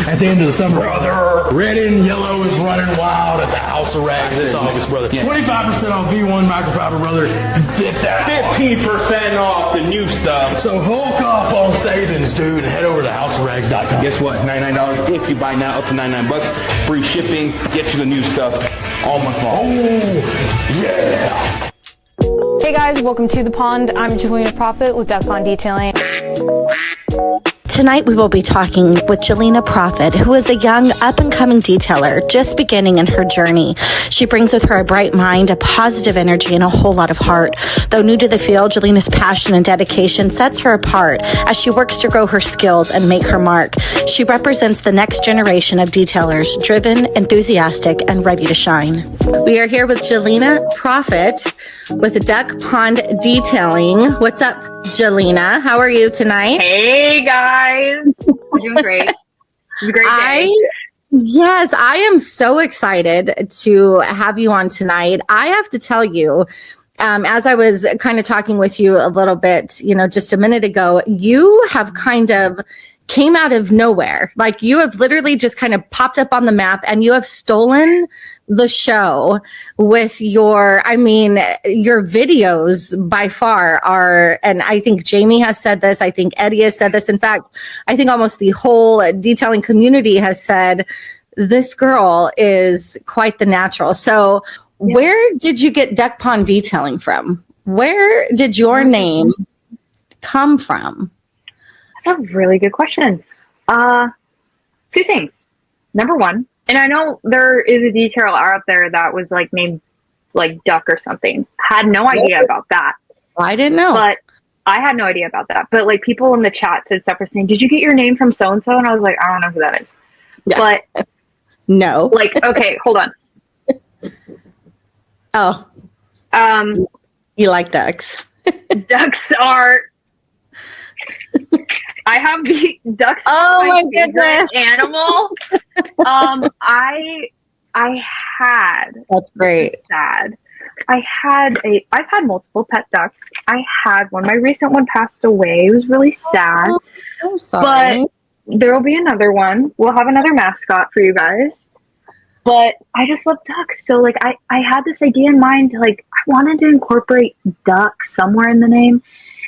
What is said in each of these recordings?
at the end of the summer, brother. Red and yellow is running wild at the House of Rags. It's August, brother. 25% off V1 microfiber, brother. 15% off the new stuff. So hook up on savings, dude, and head over to houseofrags.com. Guess what? $99 if you buy now, up to $99. Free shipping. Get you the new stuff all month long. Oh, yeah. Hey guys, welcome to The Pond. I'm Jelena Prophet with Duck Pond Detailing. Tonight we will be talking with Jelena Prophet, who is a young up-and-coming detailer just beginning in her journey. She brings with her a bright mind, a positive energy, and a whole lot of heart. Though new to the field, Jelena's passion and dedication sets her apart as she works to grow her skills and make her mark. She represents the next generation of detailers, driven, enthusiastic, and ready to shine. We are here with Jelena Prophet with Duck Pond Detailing. What's up, Jelena? How are you tonight? Hey guys, we're doing great. It's a great day. Yes, I am so excited to have you on tonight. I have to tell you, as I was kind of talking with you a little bit, just a minute ago, you have kind of came out of nowhere. Like you have literally just kind of popped up on the map and you have stolen the show with your videos by far are, and I think Jamie has said this, I think Eddie has said this. In fact, I think almost the whole detailing community has said, this girl is quite the natural. So where did you get Duck Pond Detailing from? Where did your name come from? That's a really good question. Two things. Number one, and I know there is a detailer out there that was like named like Duck or something. Had no idea about that. I didn't know. But I had no idea about that. But like people in the chat said stuff were saying, did you get your name from so-and-so? And I was like, I don't know who that is. Yeah. But no. Like, okay, hold on. Oh. You like ducks. Ducks are I have the ducks. Oh my goodness. Animal. I had. That's great. Sad. I've had multiple pet ducks. I had one. My recent one passed away. It was really sad. Oh, I'm sorry. But there will be another one. We'll have another mascot for you guys. But I just love ducks. So like I had this idea in mind, like I wanted to incorporate duck somewhere in the name.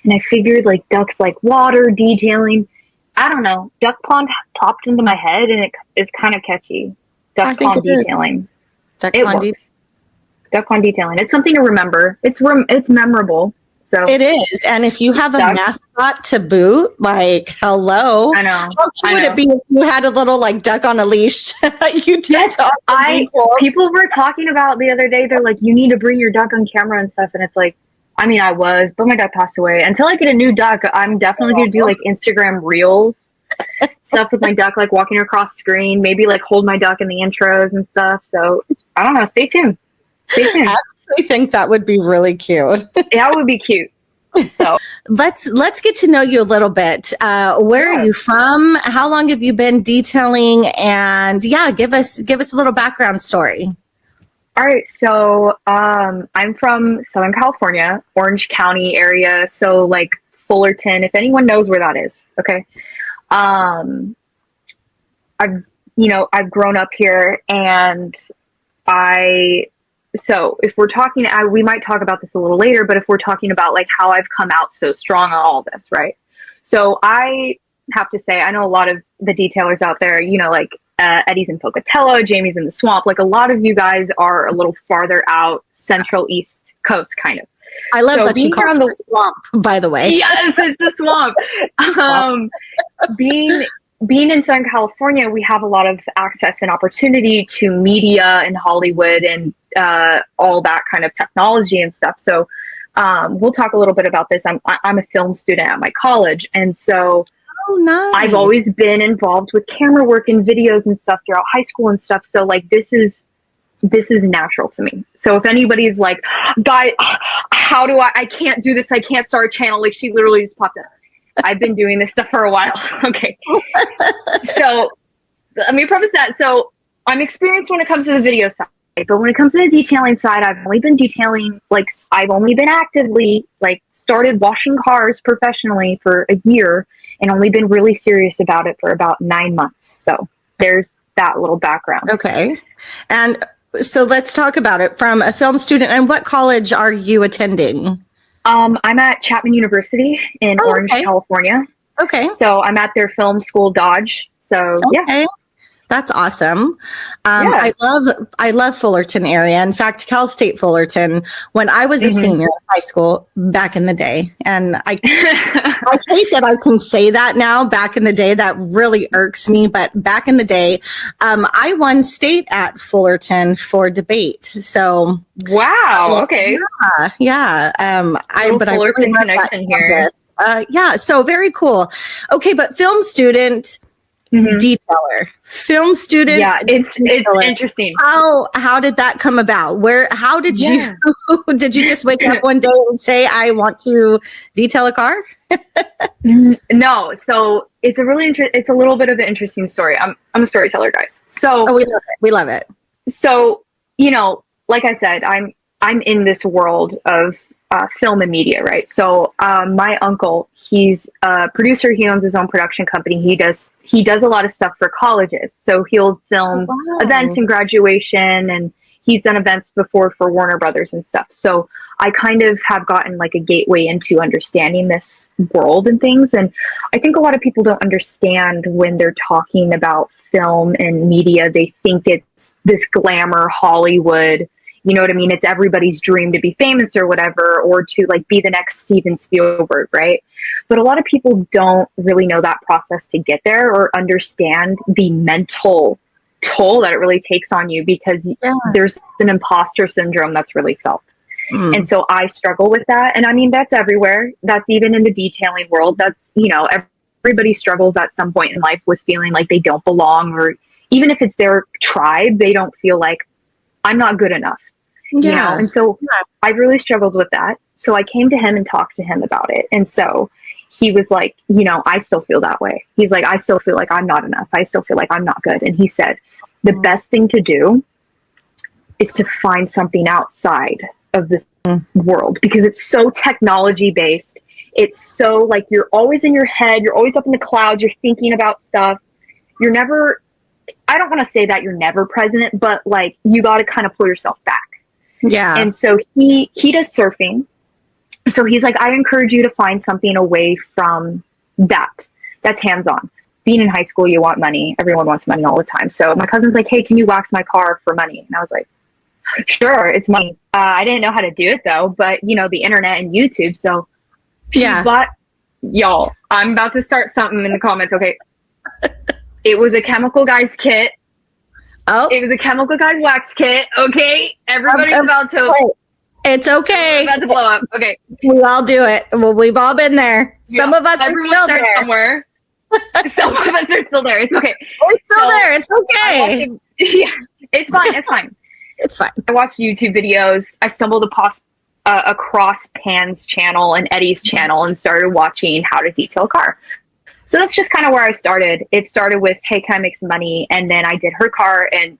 And I figured like ducks like water, detailing. I don't know. Duck Pond popped into my head and it's kind of catchy. Duck Pond Detailing. Duck Pond Detailing. It's something to remember. It's memorable. So it is. And if you have a mascot to boot, like hello. I know. How cute would it be if you had a little like duck on a leash? People were talking about the other day, they're like, you need to bring your duck on camera and stuff. And it's like, I mean, I was, but my duck passed away. Until I get a new duck, I'm definitely going to do like Instagram reels stuff with my duck, like walking across screen, maybe like hold my duck in the intros and stuff. So I don't know. Stay tuned. Stay tuned. I think that would be really cute. That would be cute. So let's get to know you a little bit. Where are you from? How long have you been detailing? And give us a little background story. All right, so I'm from Southern California, Orange County area, so like Fullerton, if anyone knows where that is, okay? I've grown up here, and so if we're talking, we might talk about this a little later, but if we're talking about like how I've come out so strong on all this, right? So I have to say, I know a lot of the detailers out there, like Eddie's in Pocatello, Jamie's in the swamp. Like a lot of you guys are a little farther out, central east coast, kind of. I love that you call it the swamp, by the way. Yes, it's the swamp. Being in Southern California, we have a lot of access and opportunity to media and Hollywood and all that kind of technology and stuff. So we'll talk a little bit about this. I'm a film student at my college, and so. Oh, nice. I've always been involved with camera work and videos and stuff throughout high school and stuff. So like, this is natural to me. So if anybody's like, guy, how do I can't do this. I can't start a channel. Like she literally just popped up. I've been doing this stuff for a while. Okay. So let me preface that. So I'm experienced when it comes to the video side, but when it comes to the detailing side, I've only been detailing, like I've only been actively like started washing cars professionally for a year and only been really serious about it for about 9 months. So there's that little background. Okay. And so let's talk about it from a film student. And what college are you attending? I'm at Chapman University in Orange, California. Okay. So I'm at their film school, Dodge. So yeah. That's awesome. I love Fullerton area. In fact, Cal State Fullerton, when I was a senior in high school back in the day, and I hate that I can say that now, back in the day, that really irks me. But back in the day, I won state at Fullerton for debate. So wow. Okay. Yeah. I really love connection here. Yeah. So very cool. Okay. But film student, detailer, film student. Yeah, it's interesting. How did that come about? How did you did you just wake up one day and say, I want to detail a car? No, so it's a really it's a little bit of an interesting story. I'm a storyteller, guys. So we love it. So, like I said, I'm in this world of film and media, right? So my uncle, he's a producer. He owns his own production company. He does a lot of stuff for colleges. So he'll film events and graduation, and he's done events before for Warner Brothers and stuff. So I kind of have gotten like a gateway into understanding this world and things. And I think a lot of people don't understand when they're talking about film and media. They think it's this glamour Hollywood. You know what I mean? It's everybody's dream to be famous or whatever, or to like be the next Steven Spielberg, right? But a lot of people don't really know that process to get there or understand the mental toll that it really takes on you, because there's an imposter syndrome that's really felt. And so I struggle with that. And I mean, that's everywhere. That's even in the detailing world. That's, everybody struggles at some point in life with feeling like they don't belong, or even if it's their tribe, they don't feel like I'm not good enough. And so I really struggled with that. So I came to him and talked to him about it. And so he was like, I still feel that way. He's like, I still feel like I'm not enough. I still feel like I'm not good. And he said, the best thing to do is to find something outside of the world, because it's so technology based. It's so like, you're always in your head. You're always up in the clouds. You're thinking about stuff. You're never, I don't want to say that you're never present, but like, you got to kind of pull yourself back. Yeah. And so he does surfing. So he's like, I encourage you to find something away from that. That's hands-on. Being in high school, you want money. Everyone wants money all the time. So my cousin's like, hey, can you wax my car for money? And I was like, sure, it's money. I didn't know how to do it though, but the internet and YouTube. So but y'all, I'm about to start something in the comments. Okay. It was a Chemical Guys kit. Oh, it was a Chemical Guys wax kit. Okay, everybody's about to. It's okay. About to blow up. Okay, we all do it. Well, we've all been there. Some of us are still there. Somewhere. Some of us are still there. It's okay. We're still there. It's okay. It's fine. It's fine. It's fine. I watched YouTube videos. I stumbled across Pan's channel and Eddie's channel and started watching how to detail a car. So that's just kind of where I started. It started with, hey, can I make some money? And then I did her car, and,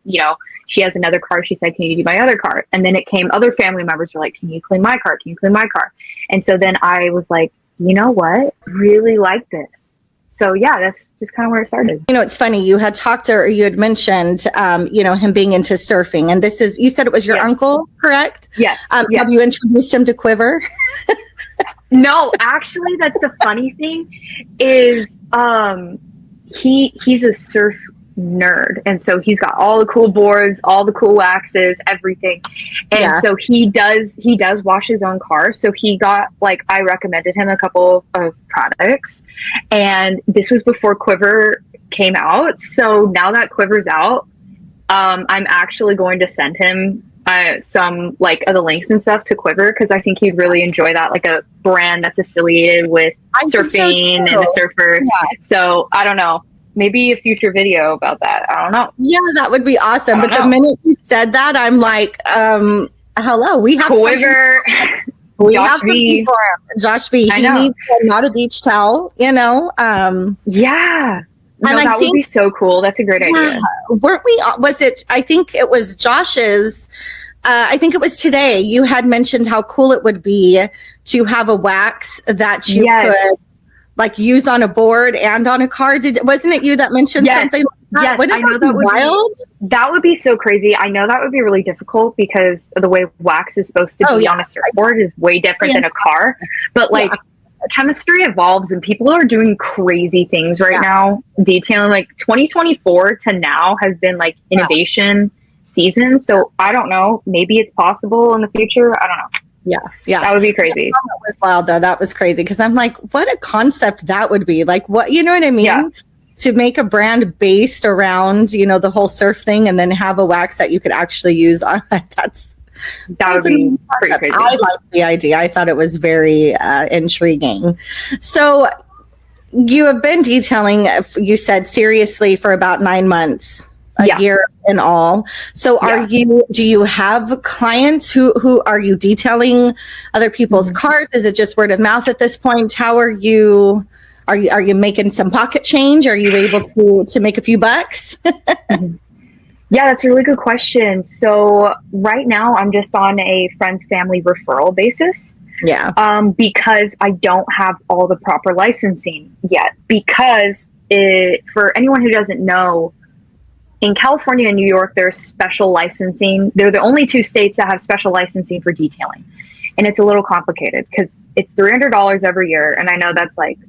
she has another car. She said, can you do my other car? And then it came, other family members were like, can you clean my car? Can you clean my car? And so then I was like, you know what? Really like this. So yeah, that's just kind of where it started. It's funny. You had talked, or you had mentioned, him being into surfing, and this is, you said it was your uncle, correct? Yes. Yes. Have you introduced him to Quiver? No, actually, that's the funny thing is, he's a surf nerd, and so he's got all the cool boards, all the cool waxes, everything. And so he does wash his own car. So he got, like, I recommended him a couple of products, and this was before Quiver came out. So now that Quiver's out, I'm actually going to send him some like of the links and stuff to Quiver, because I think he'd really enjoy that, like a brand that's affiliated with surfing and a surfer. So I don't know, maybe a future video about that. I don't know. Yeah, that would be awesome. But the minute you said that, I'm like, hello, we have Quiver. We have something for him. Josh B. He needs not a beach towel, Yeah. No, that would be so cool. That's a great idea. Weren't we? I think it was Josh's. I think it was today. You had mentioned how cool it would be to have a wax that you could like use on a board and on a car? Wasn't it you that mentioned something like that? Yes, Wouldn't I know that would wild? That would be so crazy. I know that would be really difficult because of the way wax is supposed to be on a surfboard is way different than a car. But like chemistry evolves and people are doing crazy things right now. Detailing, like 2024 to now has been like innovation season. So I don't know. Maybe it's possible in the future. I don't know. Yeah. That would be crazy. That was wild though. That was crazy. Cause I'm like, what a concept that would be. Like what, you know what I mean? Yeah. To make a brand based around, you know, the whole surf thing and then have a wax that you could actually use on that would be pretty crazy. I liked the idea. I thought it was very intriguing. So you have been detailing, you said seriously for about 9 months. A year in all. So do you have clients who are you detailing other people's cars? Is it just word of mouth at this point? How are you making some pocket change? Are you able to make a few bucks? Yeah, that's a really good question. So right now I'm just on a friends family referral basis. Yeah. Because I don't have all the proper licensing yet, because for anyone who doesn't know, in California and New York, there's special licensing. They're the only 2 states that have special licensing for detailing. And it's a little complicated because it's $300 every year. And I know that's like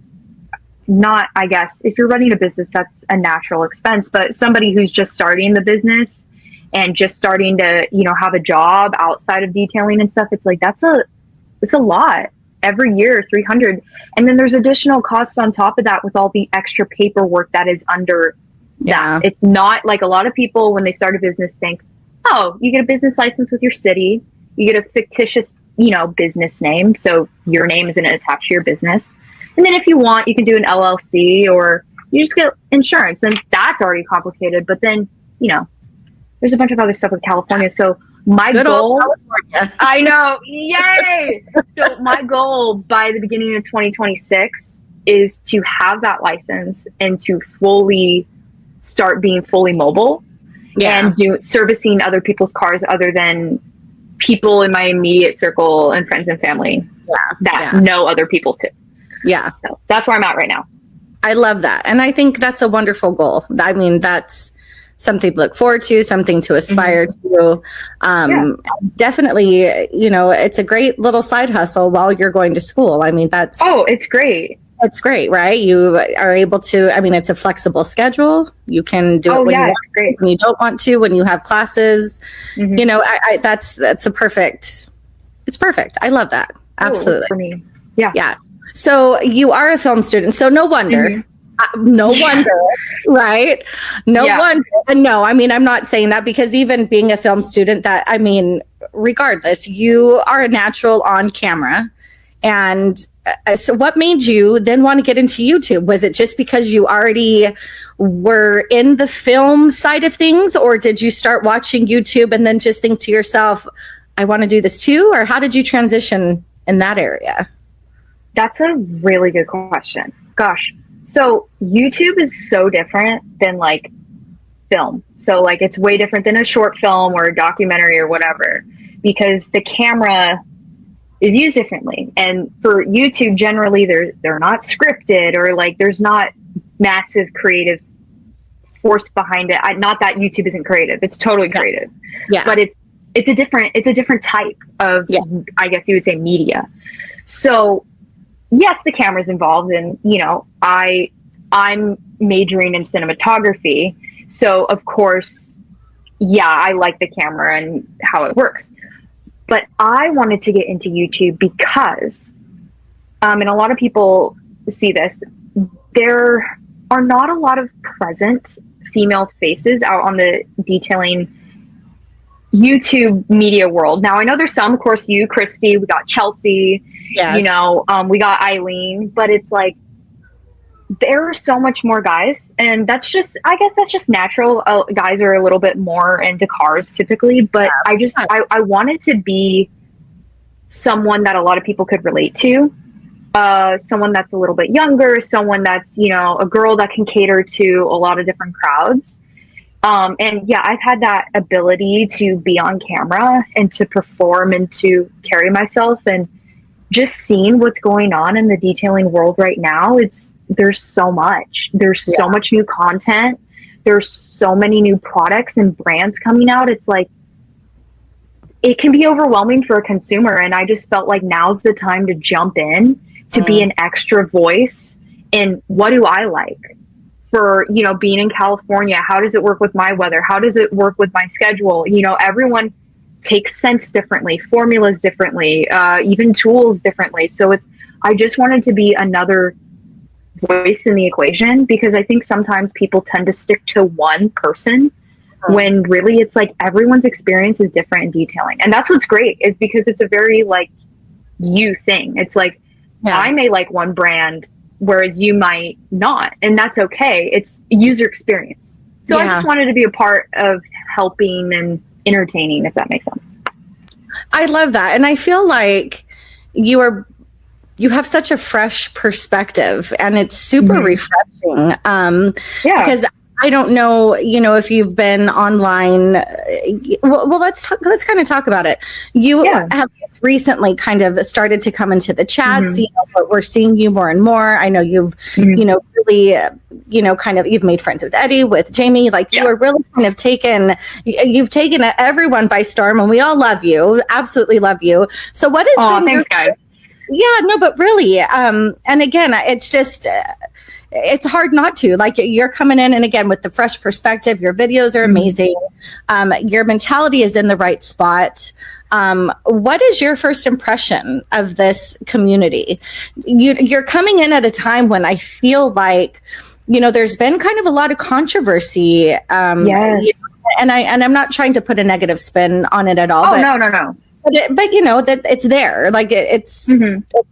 not, I guess, if you're running a business, that's a natural expense. But somebody who's just starting the business and just starting to, you know, have a job outside of detailing and stuff, it's like, it's a lot every year, $300. And then there's additional costs on top of that with all the extra paperwork that is under that. It's not like a lot of people when they start a business think, oh, you get a business license with your city, you get a fictitious, you know, business name, so your name isn't attached to your business, and then if you want you can do an LLC or you just get insurance, and that's already complicated. But then, you know, there's a bunch of other stuff with California. So my goal, I know, yay! So my goal by the beginning of 2026 is to have that license and to start being fully mobile and servicing other people's cars other than people in my immediate circle and friends and family that know other people too. Yeah. So that's where I'm at right now. I love that. And I think that's a wonderful goal. I mean, that's something to look forward to, something to aspire to. Definitely, you know, it's a great little side hustle while you're going to school. I mean, it's great. It's great, right? You are able to, I mean, it's a flexible schedule. You can do it when you want to, when you don't want to, when you have classes. You know, that's it's perfect. I love that. Absolutely. For me. Yeah. Yeah. So you are a film student. So no wonder. Right? No wonder. And no, I mean, I'm not saying that because even being a film student, that, I mean, regardless, you are a natural on camera. And so what made you then want to get into YouTube? Was it just because you already were in the film side of things, or did you start watching YouTube and then just think to yourself, I want to do this too? Or how did you transition in that area? That's a really good question. Gosh. So YouTube is so different than like film. So like it's way different than a short film or a documentary or whatever, because the camera is used differently. And for YouTube, generally they're not scripted, or like there's not massive creative force behind it. Not that YouTube isn't creative; it's totally creative. Yeah. But it's a different type of, I guess you would say, media. So yes, the camera's involved, and you know, I'm majoring in cinematography, so of course, I like the camera and how it works. But I wanted to get into YouTube because, and a lot of people see this, there are not a lot of present female faces out on the detailing YouTube media world. Now, I know there's some, of course, you, Christy, we got Chelsea, you know, we got Eileen, but it's like, there are so much more guys, and that's just, I guess that's just natural. Guys are a little bit more into cars typically, but I wanted to be someone that a lot of people could relate to, someone that's a little bit younger, someone that's, you know, a girl that can cater to a lot of different crowds. And I've had that ability to be on camera and to perform and to carry myself and just seeing what's going on in the detailing world right now, there's so much. There's so much new content. There's so many new products and brands coming out. It's like, it can be overwhelming for a consumer. And I just felt like now's the time to jump in, to be an extra voice. And what do I like? For, you know, being in California, how does it work with my weather? How does it work with my schedule? You know, everyone takes scents differently, formulas differently, even tools differently. So I just wanted to be another voice in the equation, because I think sometimes people tend to stick to one person when really it's like everyone's experience is different in detailing. And that's what's great, is because it's a very like you thing. It's like, I may like one brand, whereas you might not, and that's okay. It's user experience. So I just wanted to be a part of helping and entertaining, if that makes sense. I love that. And I feel like you have such a fresh perspective, and it's super refreshing. Because I don't know, you know, if you've been online. Well, let's kind of talk about it. You have recently kind of started to come into the chats. You know, but we're seeing you more and more. I know you've, you know, really, you know, kind of, you've made friends with Eddie, with Jamie. Like you are really kind of you've taken everyone by storm, and we all love you, absolutely love you. So what is? Thanks, guys. Yeah, no, but really, and again, it's just. It's hard not to, like, you're coming in, and again, with the fresh perspective, your videos are amazing. Your mentality is in the right spot. What is your first impression of this community? You're coming in at a time when I feel like, you know, there's been kind of a lot of controversy. And I'm not trying to put a negative spin on it at all. No. But you know that it's there, like it's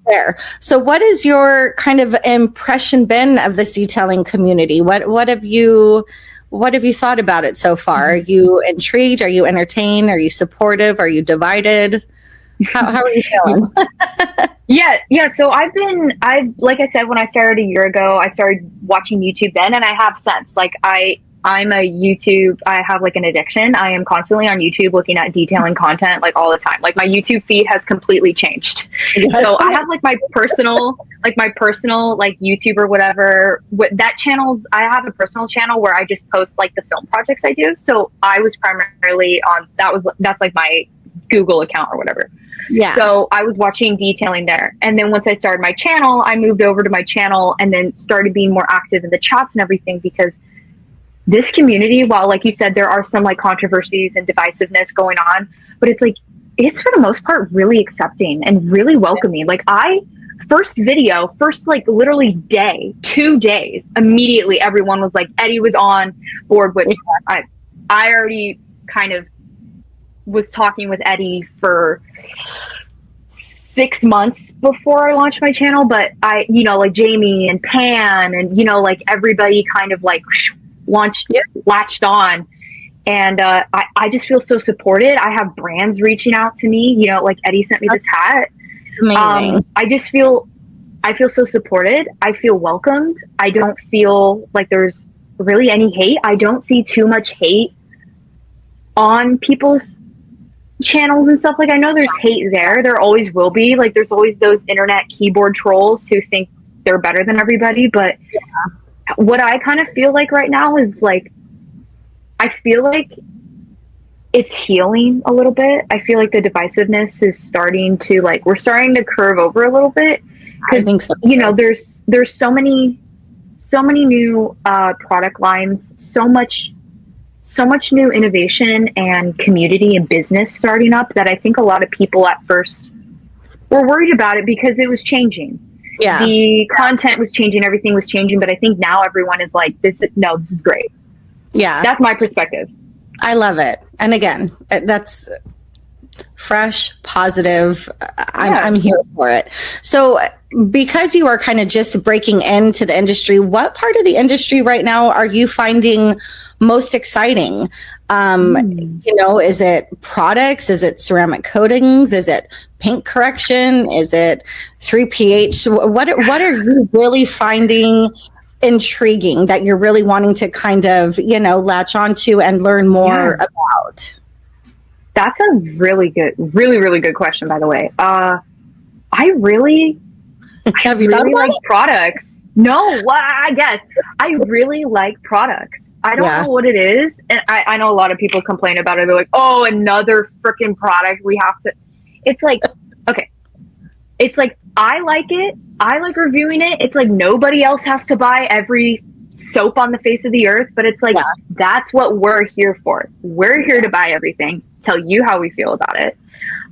there. So, what is your kind of impression been of this detailing community? What have you thought about it so far? Are you intrigued? Are you entertained? Are you supportive? Are you divided? How are you feeling? Yeah. So I've like I said, when I started a year ago, I started watching YouTube then, and I have since. Like I'm a YouTube, I have like an addiction. I am constantly on YouTube looking at detailing content like all the time. Like my YouTube feed has completely changed. So I have like my personal like YouTube or whatever. That channel's, I have a personal channel where I just post like the film projects I do. So I was primarily on, that's like my Google account or whatever. Yeah. So I was watching detailing there. And then once I started my channel, I moved over to my channel and then started being more active in the chats and everything, because this community, while like you said, there are some like controversies and divisiveness going on, but it's like, it's for the most part really accepting and really welcoming. Like first like literally 2 days, immediately everyone was like, Eddie was on board, which I already kind of was talking with Eddie for 6 months before I launched my channel. But I, you know, like Jamie and Pan and, you know, like everybody kind of like latched on, and I just feel so supported. I have brands reaching out to me, you know, like Eddie sent me this hat. I feel so supported. I feel welcomed. I don't feel like there's really any hate. I don't see too much hate on people's channels and stuff. Like I know there's hate there always will be. Like there's always those internet keyboard trolls who think they're better than everybody, but what I kind of feel like right now is like, I feel like it's healing a little bit. I feel like the divisiveness is starting to like, we're starting to curve over a little bit. I think so. You know, there's so many new product lines, so much new innovation and community and business starting up that I think a lot of people at first were worried about it because it was changing. Yeah. The content was changing, everything was changing, but I think now everyone is like, this is great. Yeah. That's my perspective. I love it. And again, that's fresh, positive. I'm here for it. So because you are kind of just breaking into the industry, what part of the industry right now are you finding most exciting? You know, is it products? Is it ceramic coatings? Is it paint correction? Is it 3pH? What are you really finding intriguing that you're really wanting to kind of, you know, latch onto and learn more about? That's a really good question, by the way. I really Have you thought about like it? products. No, well, I guess I really like products. I don't know what it is. And I know a lot of people complain about it. They're like, oh, another freaking product. We have to. It's like, okay. It's like, I like it. I like reviewing it. It's like nobody else has to buy every soap on the face of the earth. But it's like, that's what we're here for. We're here to buy everything, tell you how we feel about it.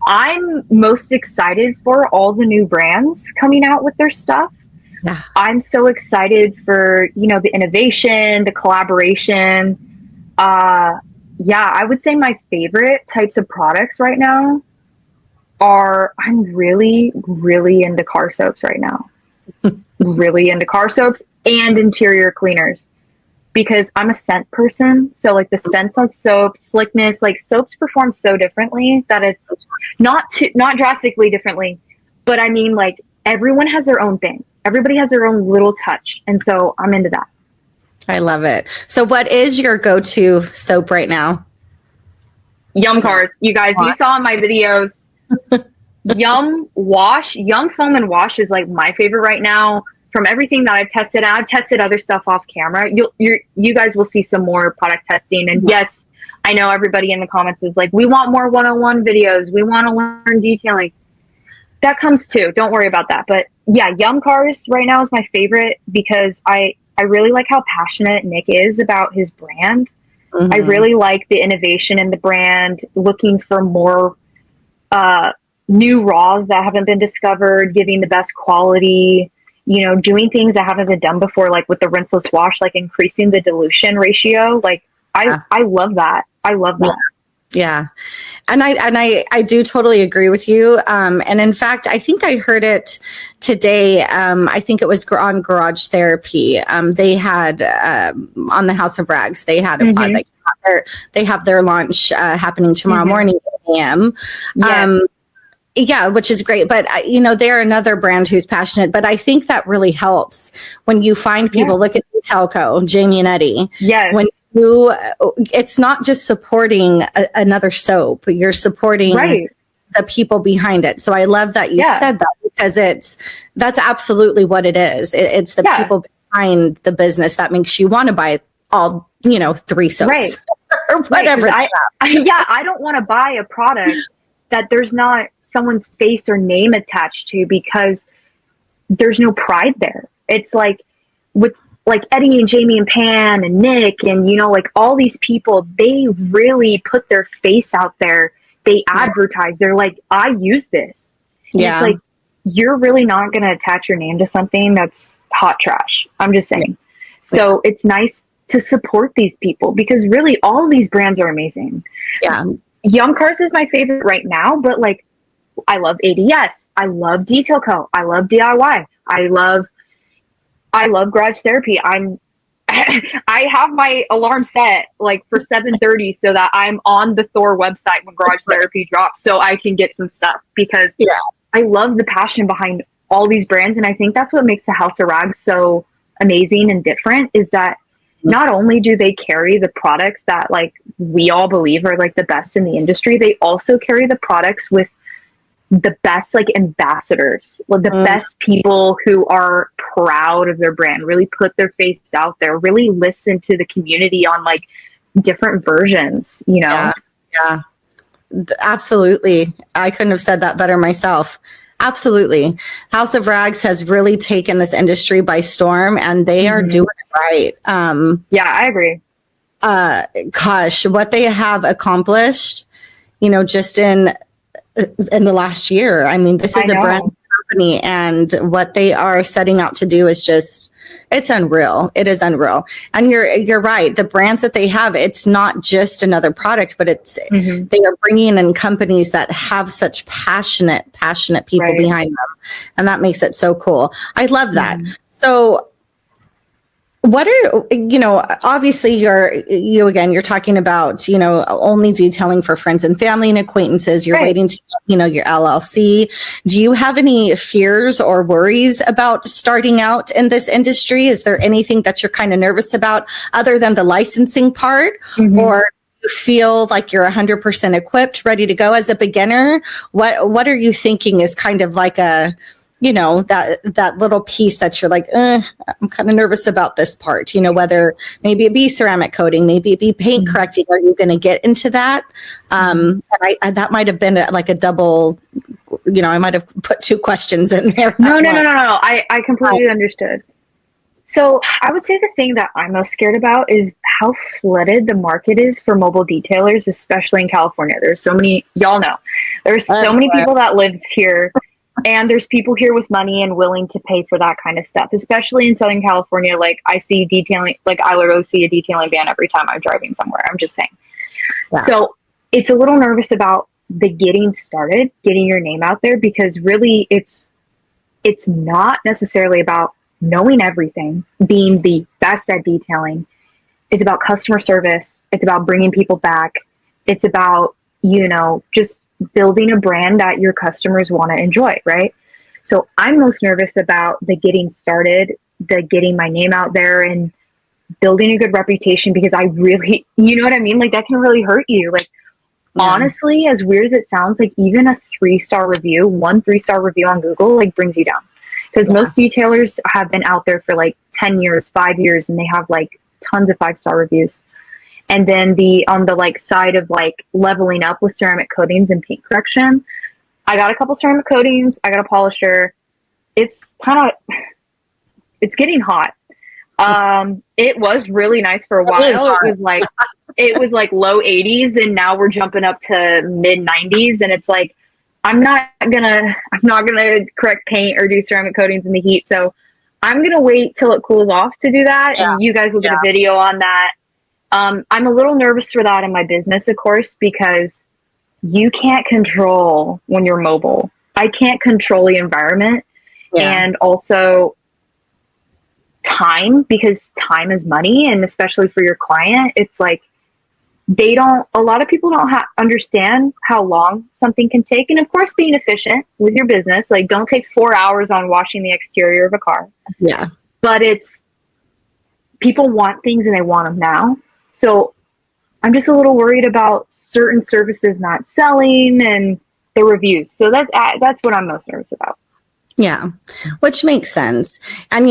I'm most excited for all the new brands coming out with their stuff. Yeah. I'm so excited for, the innovation, the collaboration. I would say my favorite types of products right now I'm really, really into car soaps right now. Really into car soaps and interior cleaners because I'm a scent person. So like the scents of soap, slickness, like soaps perform so differently that it's not drastically differently, but I mean like everyone has their own thing. Everybody has their own little touch. And so I'm into that. I love it. So what is your go-to soap right now? Yum Cars. You guys, you saw in my videos, Yum Foam and Wash is like my favorite right now from everything that I've tested. I've tested other stuff off camera. You guys will see some more product testing. And yes, I know everybody in the comments is like, we want more 101 videos. We want to learn detailing. That comes too. Don't worry about that. But yeah, Yum Cars right now is my favorite because I really like how passionate Nick is about his brand. I really like the innovation in the brand, looking for more new raws that haven't been discovered, giving the best quality, doing things that haven't been done before, like with the rinseless wash, like increasing the dilution ratio. Like I love that. I love that. Yeah. And I do totally agree with you. And in fact, I think I heard it today. I think it was on Garage Therapy. They had, on the House of Rags, they had a pod that they have their launch, happening tomorrow morning at 8 a.m. Yeah, which is great. But, they're another brand who's passionate. But I think that really helps when you find people. Look at Telco, Jamie and Eddie. Yes. When it's not just supporting another soap, you're supporting the people behind it. So I love that you said that because that's absolutely what it is. It's the people behind the business that makes you want to buy all, 3 soaps or whatever. I don't want to buy a product that there's not someone's face or name attached to because there's no pride there. It's like with like Eddie and Jamie and Pam and Nick and, like all these people, they really put their face out there. They advertise. They're like, I use this. And it's like, you're really not going to attach your name to something that's hot trash. I'm just saying. So it's nice to support these people because really all these brands are amazing. Yeah. Yum Cars is my favorite right now, but like, I love ADS. I love Detail Co. I love DIY. I love Garage Therapy. I have my alarm set like for 7:30 so that I'm on the Thor website when Garage Therapy drops so I can get some stuff because I love the passion behind all these brands. And I think that's what makes the House of Rags so amazing and different is that not only do they carry the products that like we all believe are like the best in the industry, they also carry the products with the best like ambassadors, like the best people who are proud of their brand, really put their face out there, really listen to the community on like different versions, Yeah, absolutely. I couldn't have said that better myself. Absolutely. House of Rags has really taken this industry by storm and they are doing it right. I agree. Gosh, what they have accomplished, just in the last year. I mean, this is a brand new company and what they are setting out to do is just, it's unreal. It is unreal. And you're right. The brands that they have, it's not just another product, but it's, they are bringing in companies that have such passionate people behind them. And that makes it so cool. I love that. So what are, obviously you're talking about, only detailing for friends and family and acquaintances. You're waiting to, your LLC. Do you have any fears or worries about starting out in this industry? Is there anything that you're kind of nervous about other than the licensing part? Or do you feel like you're 100% equipped, ready to go as a beginner? What are you thinking is kind of like a, that little piece that you're like, I'm kind of nervous about this part, whether maybe it be ceramic coating, maybe it be paint correcting. Are you going to get into that? And that might have been like a double, I might have put two questions in there. No. I completely understood. So I would say the thing that I'm most scared about is how flooded the market is for mobile detailers, especially in California. There's so many, y'all know, there's so many people that live here. And there's people here with money and willing to pay for that kind of stuff, especially in Southern California. Like I see detailing, like I literally see a detailing van every time I'm driving somewhere. I'm just saying. Yeah. So it's a little nervous about the getting started, getting your name out there, because really it's not necessarily about knowing everything, being the best at detailing. It's about customer service. It's about bringing people back. It's about, just building a brand that your customers want to enjoy, right? So I'm most nervous about the getting started, the getting my name out there and building a good reputation, because I really, you know what I mean? Like that can really hurt you. Like, honestly, as weird as it sounds, like even a 3-star review, 1 3-star review on Google, like brings you down, because most detailers have been out there for like 10 years, 5 years, and they have like tons of 5-star reviews. And then on the like side of like leveling up with ceramic coatings and paint correction, I got a couple ceramic coatings. I got a polisher. It's getting hot. It was really nice for a while. It was like low 80s, and now we're jumping up to mid 90s. And it's like, I'm not gonna correct paint or do ceramic coatings in the heat. So I'm gonna wait till it cools off to do that. Yeah. And you guys will get a video on that. I'm a little nervous for that in my business, of course, because you can't control when you're mobile. I can't control the environment and also time, because time is money. And especially for your client, it's like, a lot of people don't understand how long something can take. And of course, being efficient with your business, like don't take 4 hours on washing the exterior of a car. Yeah. But people want things and they want them now. So I'm just a little worried about certain services not selling and the reviews. So that's what I'm most nervous about. Yeah, which makes sense. And,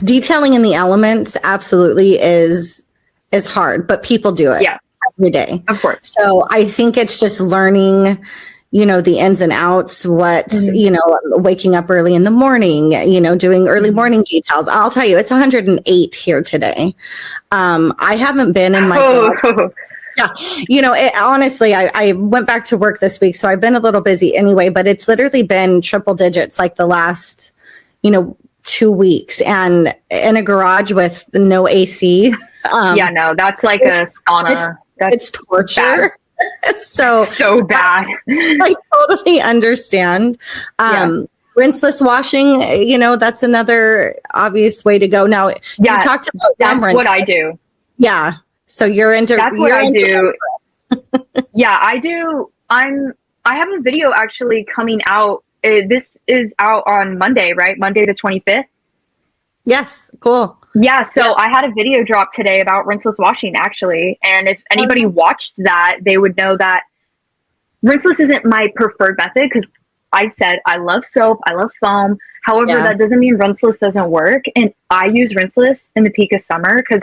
detailing in the elements absolutely is hard, but people do it every day. Of course. So I think it's just learning, the ins and outs, waking up early in the morning, doing early morning details. I'll tell you, it's 108 here today. I haven't been in my Yeah. Honestly, I went back to work this week, so I've been a little busy anyway, but it's literally been triple digits like the last, 2 weeks, and in a garage with no AC. That's like a sauna. It's torture. So bad. I totally understand. Rinseless washing, that's another obvious way to go. Now, you talked about that's what I do. Yeah. So you're into that's what I do. Yeah, I do. I have a video actually coming out. This is out on Monday, right? Monday the 25th. Yes. Cool. Yeah. So I had a video drop today about rinseless washing, actually. And if anybody watched that, they would know that rinseless isn't my preferred method, because I said I love soap, I love foam. However, that doesn't mean rinseless doesn't work. And I use rinseless in the peak of summer because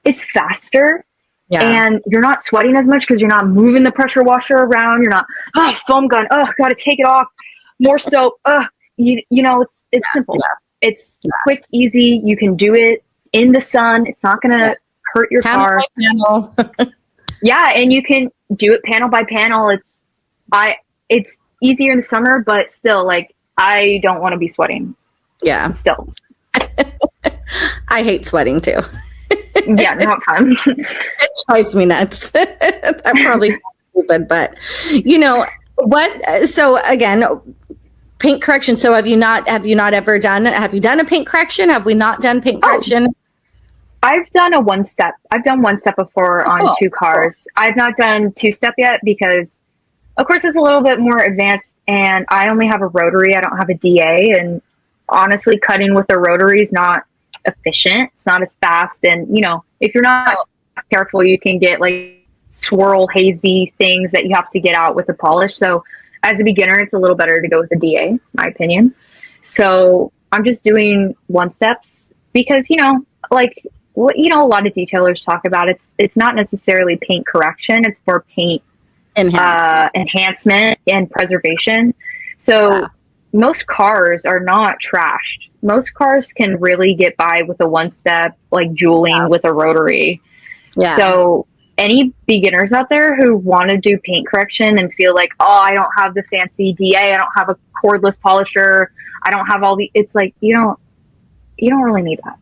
it's faster. Yeah. And you're not sweating as much because you're not moving the pressure washer around. You're not, foam gun. Got to take it off. More soap. It's simple. Yeah. It's quick, easy. You can do it in the sun. It's not going to hurt your car. Panel. Yeah. And you can do it panel by panel. It's easier in the summer, but still, I don't want to be sweating. Yeah. Still. I hate sweating too. Yeah, not fun. It drives me nuts. That probably sounds stupid, but what? So again, paint correction. So have you done a paint correction? Have we not done paint correction? I've done a one-step. I've done one-step before on 2 cars. Cool. I've not done 2-step yet because, of course, it's a little bit more advanced, and I only have a rotary. I don't have a DA, and honestly, cutting with a rotary is not efficient. It's not as fast, and if you're not careful, you can get like swirl hazy things that you have to get out with the polish. So as a beginner, it's a little better to go with a DA, my opinion. So I'm just doing one steps because, like what, a lot of detailers talk about, it's not necessarily paint correction. It's more paint enhancement and preservation. So most cars are not trashed. Most cars can really get by with a one step, like jeweling with a rotary. Yeah. So any beginners out there who want to do paint correction and feel like, oh, I don't have the fancy DA, I don't have a cordless polisher, I don't have all the, it's like, you don't really need that.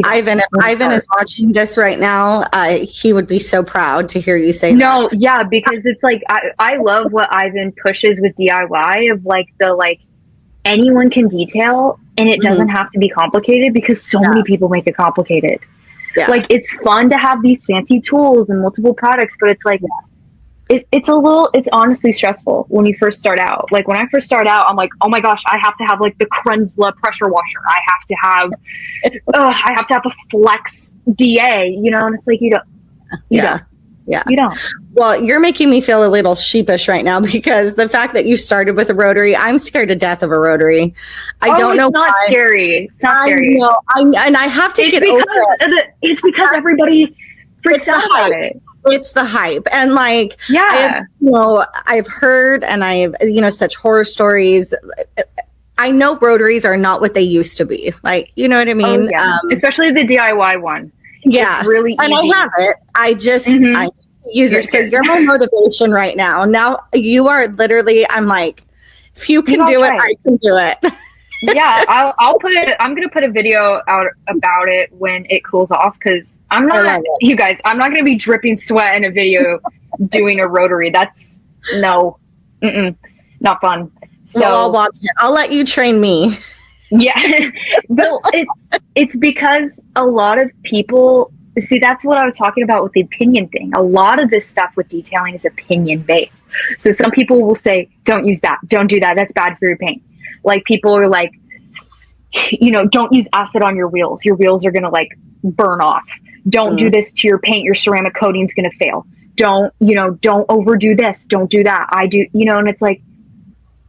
Ivan is watching this right now. He would be so proud to hear you say no, that. Yeah, because it's like I love what Ivan pushes with DIY of like anyone can detail and it doesn't have to be complicated because so many people make it complicated. Yeah. Like it's fun to have these fancy tools and multiple products, but it's like it's honestly stressful when you first start out. Like when I first start out, I'm like, oh my gosh, I have to have like the Krenzla pressure washer. I have to have a Flex DA, and it's like you don't. Well, you're making me feel a little sheepish right now because the fact that you started with a rotary, I'm scared to death of a rotary. I don't know why. Scary. It's not scary. I know. And I have to get over it. It's because everybody freaks out about it. It's the hype. And like, I've heard and I've, such horror stories. I know rotaries are not what they used to be. Like, you know what I mean? Oh, yeah. Especially the DIY one. Yeah. It's really easy. And I have it. I just, I use it. So you're my motivation right now. Now you are literally, I'm like, if you can do it, I can do it. Yeah. I'm going to put a video out about it when it cools off. Cause I'm not going to be dripping sweat in a video doing a rotary. That's not fun. So well, I'll watch it. I'll let you train me. Yeah. Well, it's because a lot of people see, that's what I was talking about with the opinion thing. A lot of this stuff with detailing is opinion based. So some people will say, don't use that. Don't do that. That's bad for your paint. Like people are like, don't use acid on your wheels. Your wheels are going to like burn off. Don't do this to your paint. Your ceramic coating is going to fail. Don't overdo this. Don't do that. I do, and it's like,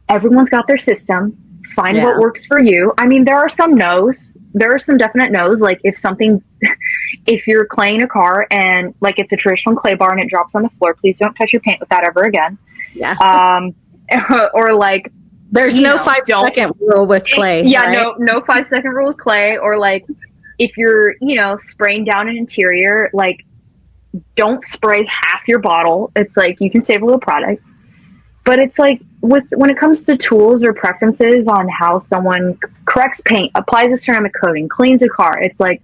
everyone's got their system. Find what works for you. I mean, there are some no's. There are some definite no's. Like if you're claying a car and like it's a traditional clay bar and it drops on the floor, please don't touch your paint with that ever again. Yeah. Or like, there's no 5-second rule with clay. Yeah. Right? No 5-second rule with clay. Or like, if you're, spraying down an interior, like don't spray half your bottle. It's like, you can save a little product. But it's like when it comes to tools or preferences on how someone corrects paint, applies a ceramic coating, cleans a car, it's like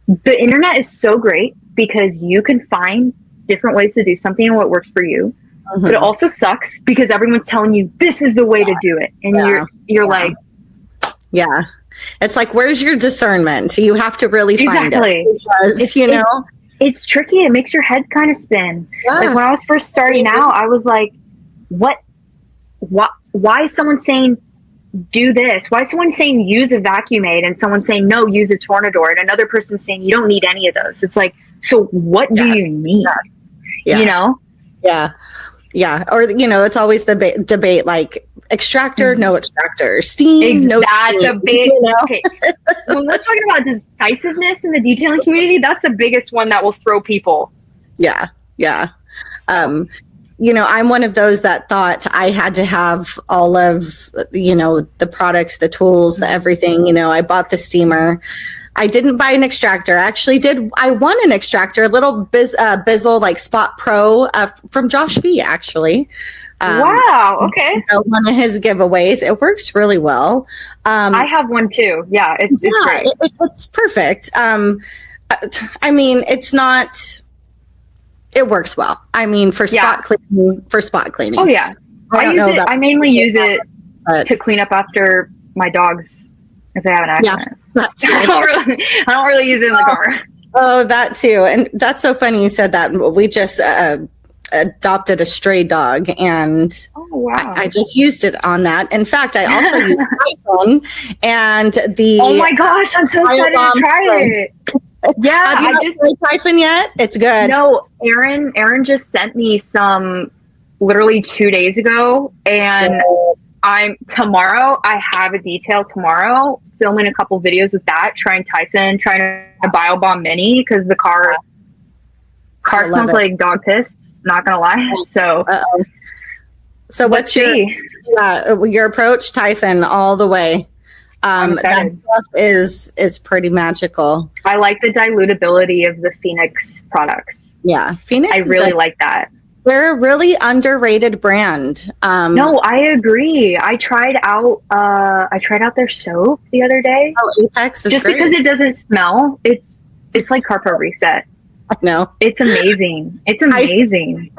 the internet is so great because you can find different ways to do something and what works for you. But it also sucks because everyone's telling you this is the way to do it. And you're like, yeah. It's like, where's your discernment? You have to really find it. Because, it's tricky. It makes your head kind of spin. Yeah. Like when I was first starting out, I was like, why is someone saying do this? Why is someone saying use a vacuum aid and someone saying no, use a Tornador, and another person saying you don't need any of those? It's like, so what do you need? Yeah. Yeah. Or, it's always the debate, like extractor, no extractor, steam, no steam. That's a big, okay. When we're talking about decisiveness in the detailing community, that's the biggest one that will throw people. Yeah. Yeah. I'm one of those that thought I had to have all of, the products, the tools, the everything. I bought the steamer. I didn't buy an extractor. I won an extractor, a little Bizzle like Spot Pro from Josh V, actually. Wow. Okay. One of his giveaways. It works really well. I have one too. Yeah. It's great. It's perfect. I mean, it's not... It works well. I mean, for spot cleaning. Oh yeah. I mainly use it to clean up after my dogs if they have an accident. Yeah, I don't really use it in the car. Oh, that too. And that's so funny you said that. We just adopted a stray dog and I just used it on that. In fact, I also used Typhon and the oh my gosh, I'm so excited to try it. Yeah, Have you not tried Typhon yet? It's good. No, Aaron just sent me some literally 2 days ago, and I have a detail tomorrow, filming a couple videos with that, trying Typhon, trying a Biobomb Mini, because the car smells like dog piss, not gonna lie. So So what's your approach? Typhon all the way. That stuff is pretty magical. I like the dilutability of the Phoenix products. Yeah, Phoenix. I really like that. They're a really underrated brand. No, I agree. I tried out their soap the other day. Oh, Apex is just great. because it doesn't smell. It's like Carpo Reset. I know. It's amazing. It's amazing.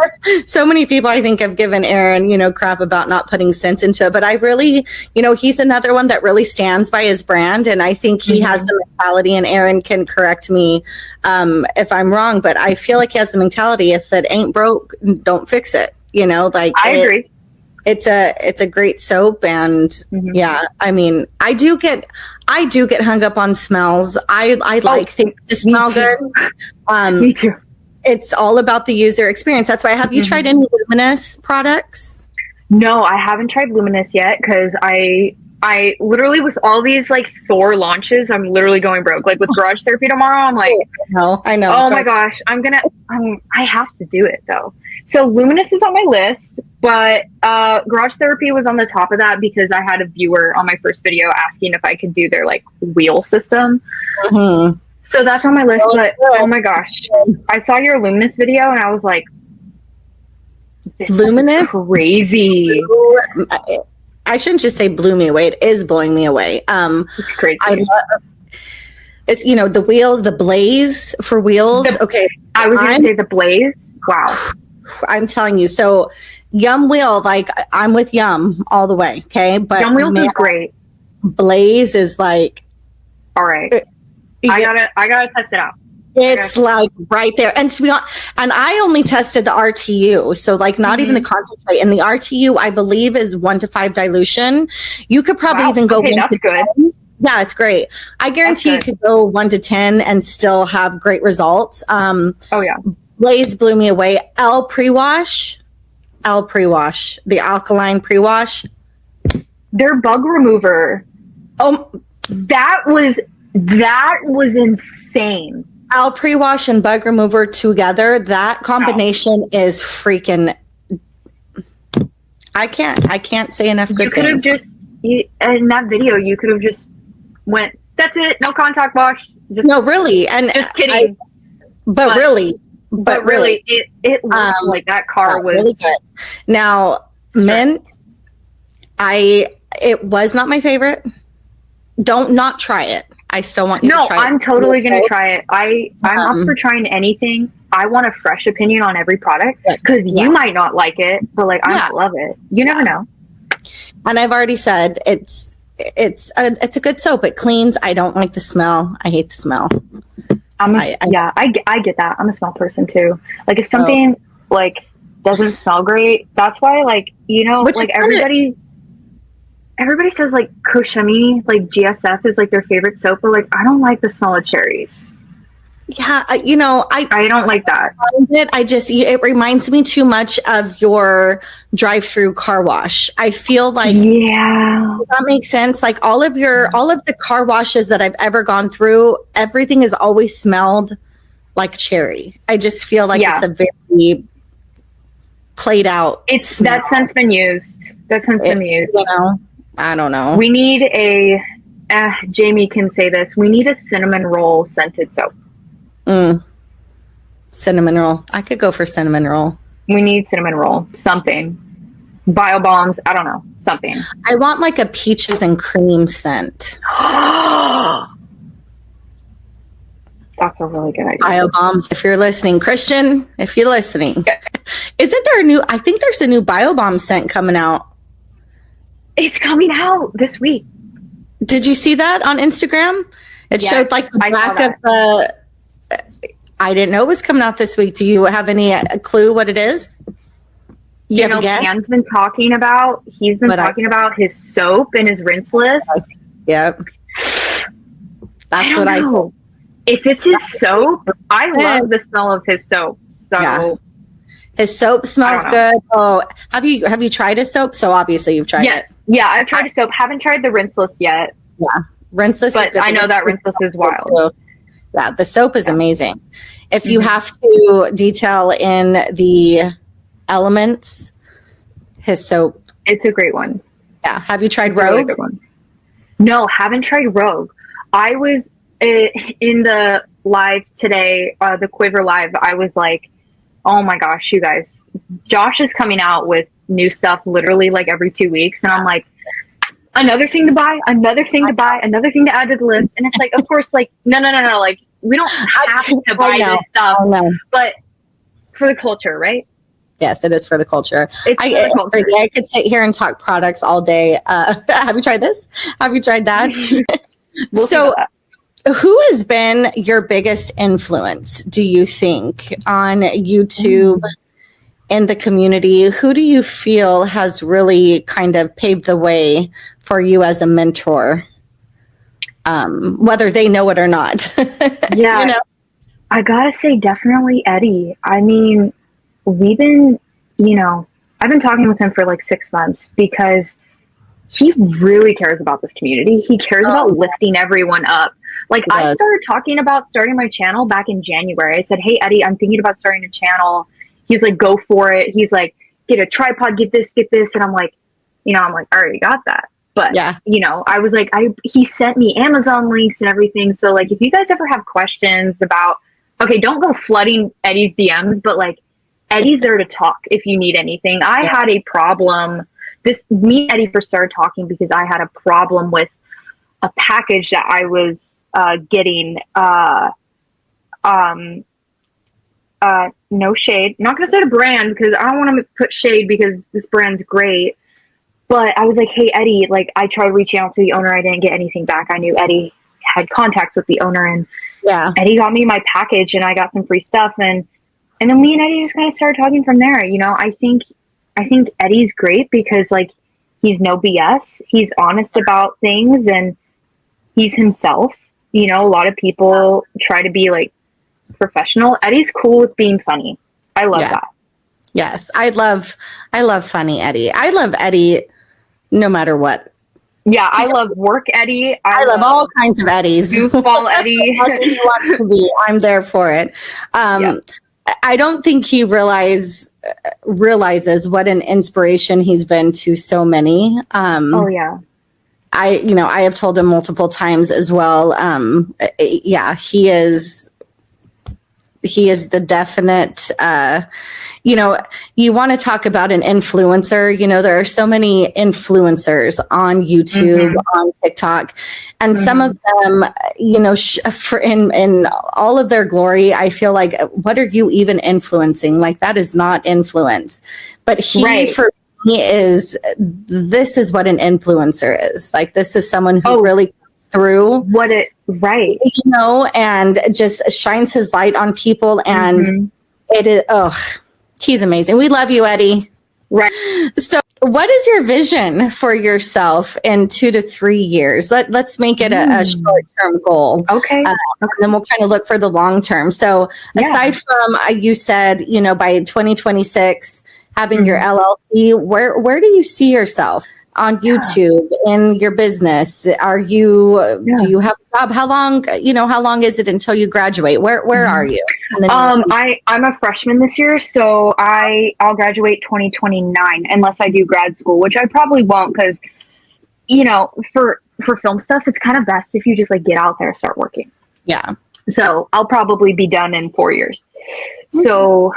So many people, I think, have given Aaron, crap about not putting scent into it. But I really, he's another one that really stands by his brand. And I think he has the mentality, and Aaron can correct me if I'm wrong, but I feel like he has the mentality, if it ain't broke, don't fix it. I agree. It's a great soap, and yeah, I mean, I do get hung up on smells. I like things to smell good. Me too. It's all about the user experience. That's why. Have you tried any Luminous products? No, I haven't tried Luminous yet, because I literally, with all these like Thor launches, I'm literally going broke. Like with Garage Therapy tomorrow, I'm like, I know. Oh my gosh, I have to do it though. So Luminous is on my list, but Garage Therapy was on the top of that because I had a viewer on my first video asking if I could do their like wheel system. So that's on my list. But oh my gosh, I saw your Luminous video and I was like, this Luminous is crazy. I shouldn't just say blew me away. It is blowing me away. It's crazy. It's the wheels, the blaze for wheels. Okay, I was going to say the blaze. Wow. I'm telling you. So Yum Wheel, like I'm with Yum all the way. Okay. But Yum Wheels is great. Blaze is like, all right. I gotta test it out. It's like right there. And to be honest, and I only tested the RTU. So like not even the concentrate. And the RTU, I believe, is 1 to 5 dilution. You could probably even go. Okay, that's good. 10. Yeah, it's great. I guarantee you could go 1 to 10 and still have great results. Oh yeah. Blaze blew me away. L pre-wash, the alkaline pre-wash. Their bug remover. Oh, that was insane. L pre-wash and bug remover together, that combination is freaking. I can't say enough good things. You could have in that video, you could have just went, that's it, no contact wash. No, really. And just kidding. But really, it looks like that car was really good. Now, mint, it was not my favorite. Don't not try it. I still want you to try it. No, I'm totally going to try it. I'm up for trying anything. I want a fresh opinion on every product, because you might not like it, but like I might love it. You never know. And I've already said it's a good soap. It cleans. I don't like the smell. I hate the smell. I get that. I'm a smell person too. Like if something like doesn't smell great, that's why like like everybody says like Koshemi, like GSF is like their favorite soap, but like I don't like the smell of cherries. Yeah, I don't like that. It reminds me too much of your drive-through car wash. I feel like that makes sense. Like all of the car washes that I've ever gone through, everything has always smelled like cherry. I just feel like it's a very played out. That scent's been used. That scent's been used. I don't know. We need Jamie can say this. We need a cinnamon roll scented soap. Cinnamon roll. I could go for cinnamon roll. We need cinnamon roll. Something. Biobombs. I don't know. Something. I want like a peaches and cream scent. That's a really good idea. Biobombs. If you're listening, Christian, if you're listening, isn't there I think there's a new Biobomb scent coming out. It's coming out this week. Did you see that on Instagram? It showed like the back of the. I didn't know it was coming out this week. Do you have any clue what it is? Dan's been talking about. He's been talking about his soap and his rinse list. Yep. That's what I know. If it's his soap, I love the smell of his soap. So Yeah. His soap smells good. Oh, have you tried his soap? So obviously you've tried it. Yeah, I've tried his soap. Haven't tried the rinseless yet. Yeah, rinseless. But I know that rinseless is wild. Yeah, the soap is amazing. If you have to detail in the elements, his soap. It's a great one. Yeah. Have you tried It's a Rogue? really good one. No, haven't tried Rogue. I was in the live today, the Quiver live. I was like, oh my gosh, you guys, Josh is coming out with new stuff literally like every 2 weeks. And I'm like, another thing to buy, another thing to buy, another thing to add to the list. And it's like, of course, like, no. Like, we don't have to buy this stuff, but for the culture, right? Yes, it is for the culture. It's for the culture. I could sit here and talk products all day. Have you tried this? Have you tried that? So who has been your biggest influence, do you think, on YouTube in the community? Who do you feel has really kind of paved the way for you as a mentor, whether they know it or not? Yeah, I gotta say definitely Eddie. I mean, we've been, I've been talking with him for like 6 months because he really cares about this community. He cares about lifting everyone up. Like, I started talking about starting my channel back in January. I said, hey, Eddie, I'm thinking about starting a channel. He's like, go for it. He's like, get a tripod, get this. And I'm like, I already got that. But, I was like, he sent me Amazon links and everything. So, like, if you guys ever have questions about, okay, don't go flooding Eddie's DMs, but, like, Eddie's there to talk if you need anything. I had a problem. Me and Eddie first started talking because I had a problem with a package that I was getting. No shade. Not going to say the brand because I don't want to put shade because this brand's great. But I was like, hey, Eddie, like, I tried reaching out to the owner. I didn't get anything back. I knew Eddie had contacts with the owner, and Eddie got me my package and I got some free stuff. And then me and Eddie just kind of started talking from there. I think Eddie's great because, like, he's no BS. He's honest about things and he's himself. A lot of people try to be like professional. Eddie's cool with being funny. I love that. Yes. I love funny Eddie. I love Eddie no matter what. Yeah. I love work Eddie. I love all kinds of Eddies. Goofball Eddie. He wants to be. I'm there for it. I don't think he realizes what an inspiration he's been to so many. I have told him multiple times as well. He is the definite, you want to talk about an influencer. There are so many influencers on YouTube, on TikTok, and some of them, in all of their glory, I feel like, what are you even influencing? Like, that is not influence. But for me, this is what an influencer is. Like, this is someone who really through and just shines his light on people, and it is he's amazing. We love you, Eddie. Right. So what is your vision for yourself in 2 to 3 years? Let's make it a short-term goal. Okay. And then we'll kind of look for the long term. So aside from you said, by 2026 having your LLC, where do you see yourself on YouTube, in your business? Are you, do you have a job? How long is it until you graduate? Where are you? I'm a freshman this year, so I'll graduate 2029 unless I do grad school, which I probably won't because, for film stuff, it's kind of best if you just like get out there and start working. Yeah. So I'll probably be done in 4 years. So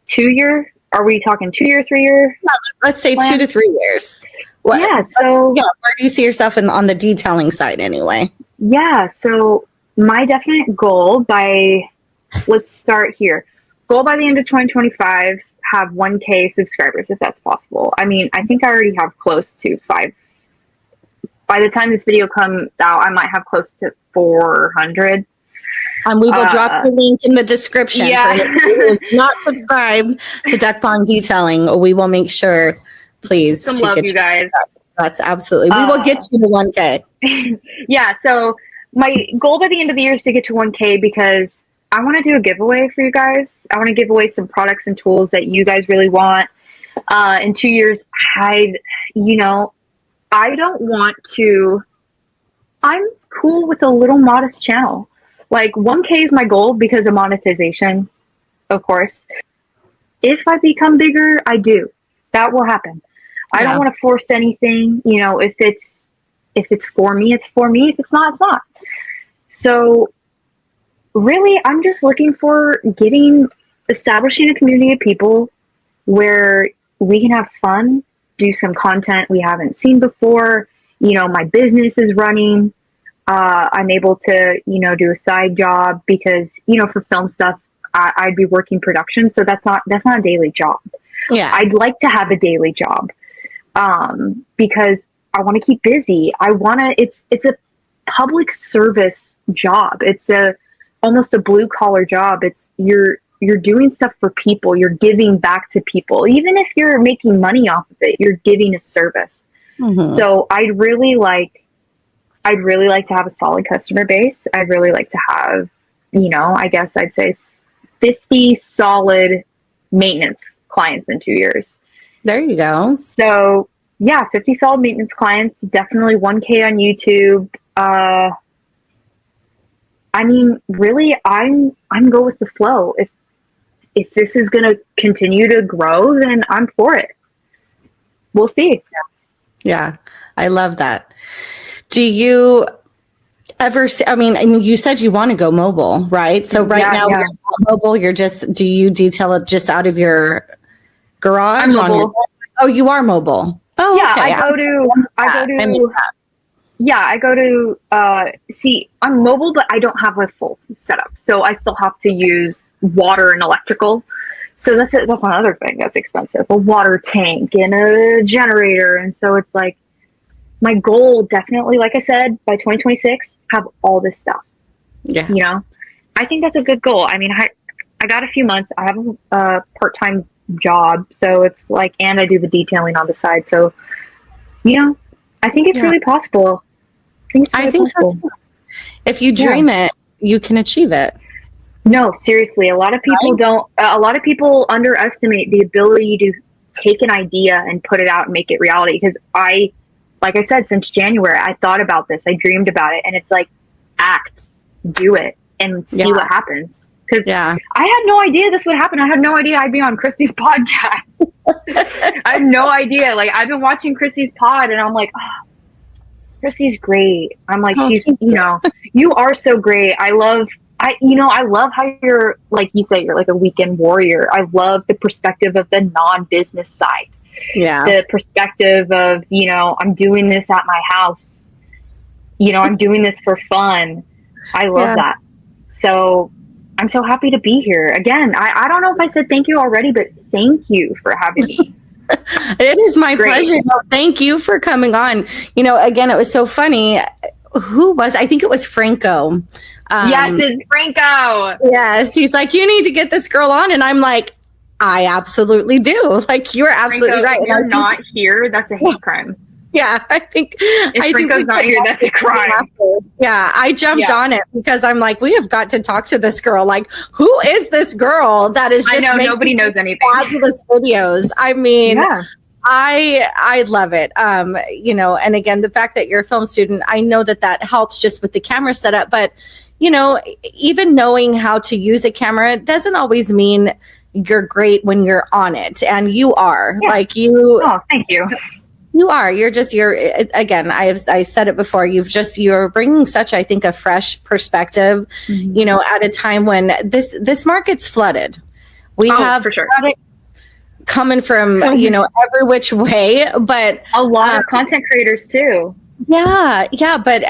2 year, are we talking 2 year, 3 year? Let's say plan? 2 to 3 years. Where do you see yourself on the detailing side anyway? Yeah, so my definite goal let's start here. Goal by the end of 2025, have 1K subscribers if that's possible. I mean, I think I already have close to 5. By the time this video comes out, I might have close to 400. And we will drop the link in the description. For anyone who is not subscribed to Duck Pond Detailing. We will make sure. Please. Some love, you guys. That's absolutely. We will get you to 1K. Yeah. So my goal by the end of the year is to get to 1K because I want to do a giveaway for you guys. I want to give away some products and tools that you guys really want. In 2 years, I don't want to. I'm cool with a little modest channel. Like 1K is my goal because of monetization, of course. If I become bigger, I do. That will happen. I don't want to force anything. If it's for me, it's for me. If it's not, it's not. So really, I'm just looking for establishing a community of people where we can have fun, do some content we haven't seen before. My business is running. I'm able to, do a side job because, for film stuff, I'd be working production. So that's not a daily job. Yeah. I'd like to have a daily job because I want to keep busy. It's a public service job. It's almost a blue collar job. You're doing stuff for people. You're giving back to people. Even if you're making money off of it, you're giving a service. Mm-hmm. So I'd really like to have a solid customer base. I'd really like to have, I guess I'd say 50 solid maintenance clients in 2 years. There you go. So yeah, 50 solid maintenance clients, definitely 1K on YouTube. Really, I'm go with the flow. If this is going to continue to grow, then I'm for it. We'll see. Yeah, I love that. Do you ever see, you said you want to go mobile, right? So now you're mobile, do you detail it just out of your garage? I'm mobile. Oh, you are mobile. Oh, yeah, okay. I go to see, I'm mobile, but I don't have a full setup. So I still have to use water and electrical. So that's another thing that's expensive, a water tank and a generator. And so it's like, my goal definitely, like I said, by 2026, have all this stuff. Yeah. I think that's a good goal. I got a few months. I have a part-time job. So it's like, and I do the detailing on the side. So, I think it's really possible. I think so too. If you dream it, you can achieve it. No, seriously. A lot of people a lot of people underestimate the ability to take an idea and put it out and make it reality. Because like I said, since January, I thought about this. I dreamed about it. And it's like, do it and see what happens. Because I had no idea this would happen. I had no idea I'd be on Christy's podcast. I had no idea. Like, I've been watching Christy's pod and I'm like, oh, Christy's great. I'm like, you are so great. I love how you're, like you say, you're like a weekend warrior. I love the perspective of the non-business side. Yeah. The perspective of, I'm doing this at my house. I'm doing this for fun. I love that. So I'm so happy to be here. Again, I don't know if I said thank you already, but thank you for having me. It is my pleasure. No, thank you for coming on. Again, it was so funny. I think it was Franco. Yes, it's Franco. Yes. He's like, you need to get this girl on. And I'm like, I absolutely do. Like, you're absolutely right. If you're not here, that's a hate crime. Yeah, I think Franco's not here, that's a crime. Yeah, I jumped on it because I'm like, we have got to talk to this girl. Like, who is this girl that is just nobody knows anything. Fabulous videos. I love it. And again, the fact that you're a film student, I know that helps just with the camera setup. But, even knowing how to use a camera doesn't always mean you're great when you're on it. And you are. Like you. Oh, thank you. You are. Again, I said it before. You're bringing such, I think, a fresh perspective, at a time when this market's flooded. We have for sure. products coming from, every which way, but a lot of content creators too. Yeah. But,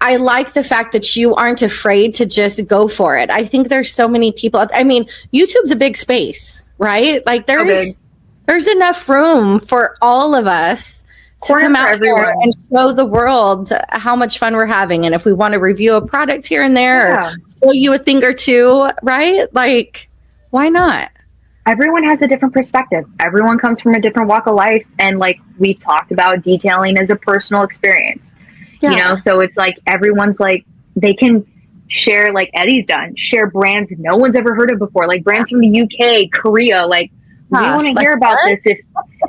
I like the fact that you aren't afraid to just go for it. I think there's so many people. YouTube's a big space, right? Like there's enough room for all of us to come out here and show the world how much fun we're having. And if we want to review a product here and there or show you a thing or two, right? Like, why not? Everyone has a different perspective. Everyone comes from a different walk of life. And like we've talked about, detailing is a personal experience. you know? So it's like, everyone's like, they can share, like Eddie's done, share brands no one's ever heard of before, like brands from the UK, Korea, like, we want to hear about this. If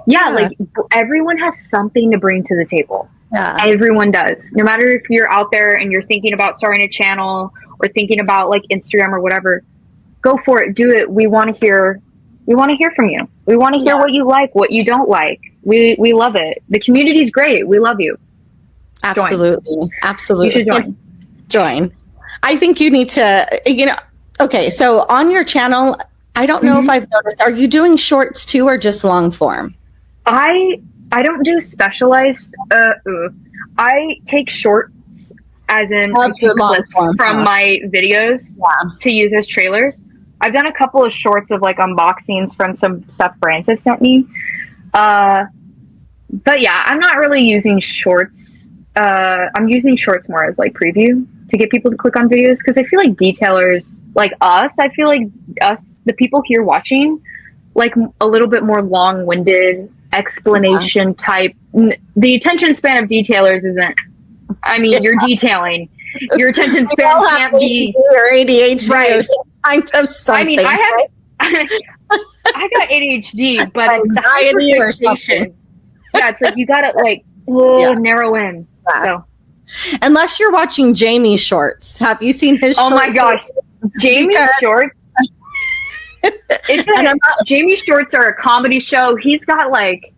like everyone has something to bring to the table. Everyone does. No matter if you're out there and you're thinking about starting a channel or thinking about like Instagram or whatever, go for it. Do it. We want to hear from you. We want to hear what you like, what you don't like. We love it. The community's great. We love you. Absolutely. Absolutely. You should join. I think you need to, okay. So on your channel, I don't know if I've noticed, are you doing shorts too, or just long form? I don't do specialized. I take shorts, as in clips from my videos to use as trailers. I've done a couple of shorts of like unboxings from some stuff brands have sent me. But yeah, I'm not really using shorts. I'm using shorts more as like preview to get people to click on videos, because I feel like detailers like us, the people here watching, like a little bit more long-winded explanation type. The attention span of detailers isn't, I mean, you're detailing. Your attention span can't be or ADHD or some kind of something. I mean, I got ADHD, but anxiety or something. Yeah, it's like you gotta like narrow in. So unless you're watching Jamie's shorts, have you seen his? Oh my gosh, Jamie's shorts. Jamie's shorts are a comedy show. He's got like,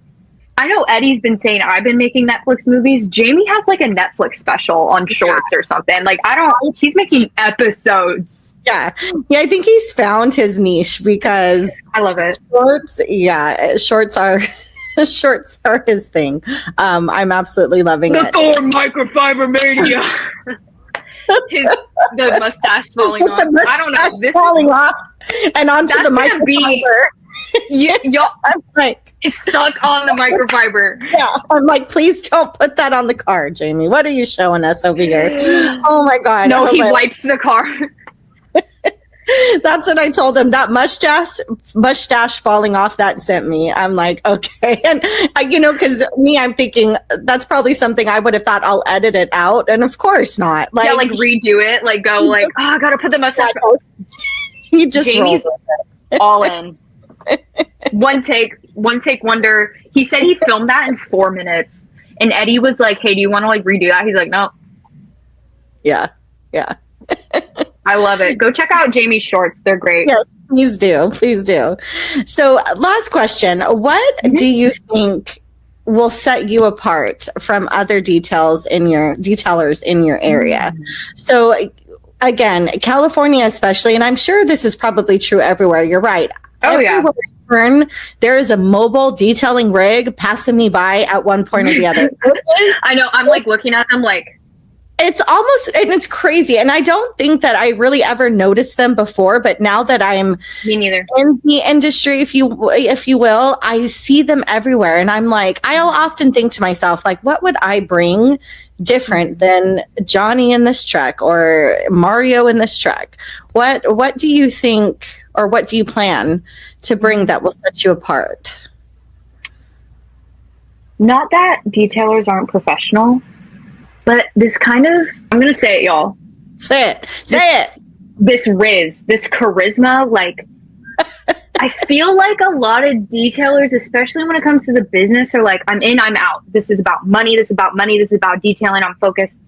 I know Eddie's been saying I've been making Netflix movies. Jamie has like a Netflix special on shorts or something. Like he's making episodes. Yeah, I think he's found his niche, because I love it. Shorts are his thing. I'm absolutely loving it. The Thorn microfiber mania. The mustache falling off. I don't know. This falling off and onto the microfiber. I'm like, it's stuck on the microfiber. Yeah, I'm like, please don't put that on the car, Jamie. What are you showing us over here? Oh my God! No, he wipes the car. That's what I told him. That mustache falling off, that sent me. I'm like, okay. And because I'm thinking that's probably something I would have thought I'll edit it out. And of course not. Like redo it. Like go like, I got to put the mustache. He just rolled with it. All in. One take wonder. He said he filmed that in 4 minutes. And Eddie was like, hey, do you want to like redo that? He's like, no. Yeah. I love it. Go check out Jamie's shorts. They're great. Yes, please do. So last question. What do you think will set you apart from other detailers in your area? So again, California especially, and I'm sure this is probably true everywhere. You're right. Everywhere I turn, there is a mobile detailing rig passing me by at one point or the other. I know. I'm like looking at them like, it's almost, and it's crazy. And I don't think that I really ever noticed them before, but now that I'm me neither in the industry, if you will, I see them everywhere. And I'm like, I'll often think to myself, like, what would I bring different than Johnny in this truck or Mario in this truck? What do you think, or what do you plan to bring that will set you apart? Not that detailers aren't professional, but this kind of, I'm going to say it, y'all. Say it. This charisma, like, I feel like a lot of detailers, especially when it comes to the business, are like, I'm in, I'm out. This is about money. This is about detailing. I'm focused.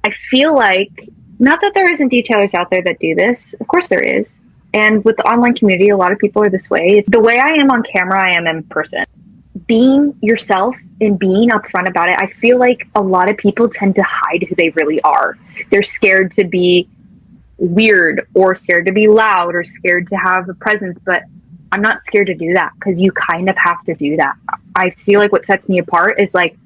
I feel like, not that there isn't detailers out there that do this. Of course there is. And with the online community, a lot of people are this way. The way I am on camera, I am in person. Being yourself and being upfront about it, I feel like a lot of people tend to hide who they really are. They're scared to be weird or scared to be loud or scared to have a presence, but I'm not scared to do that, because you kind of have to do that. I feel like what sets me apart is like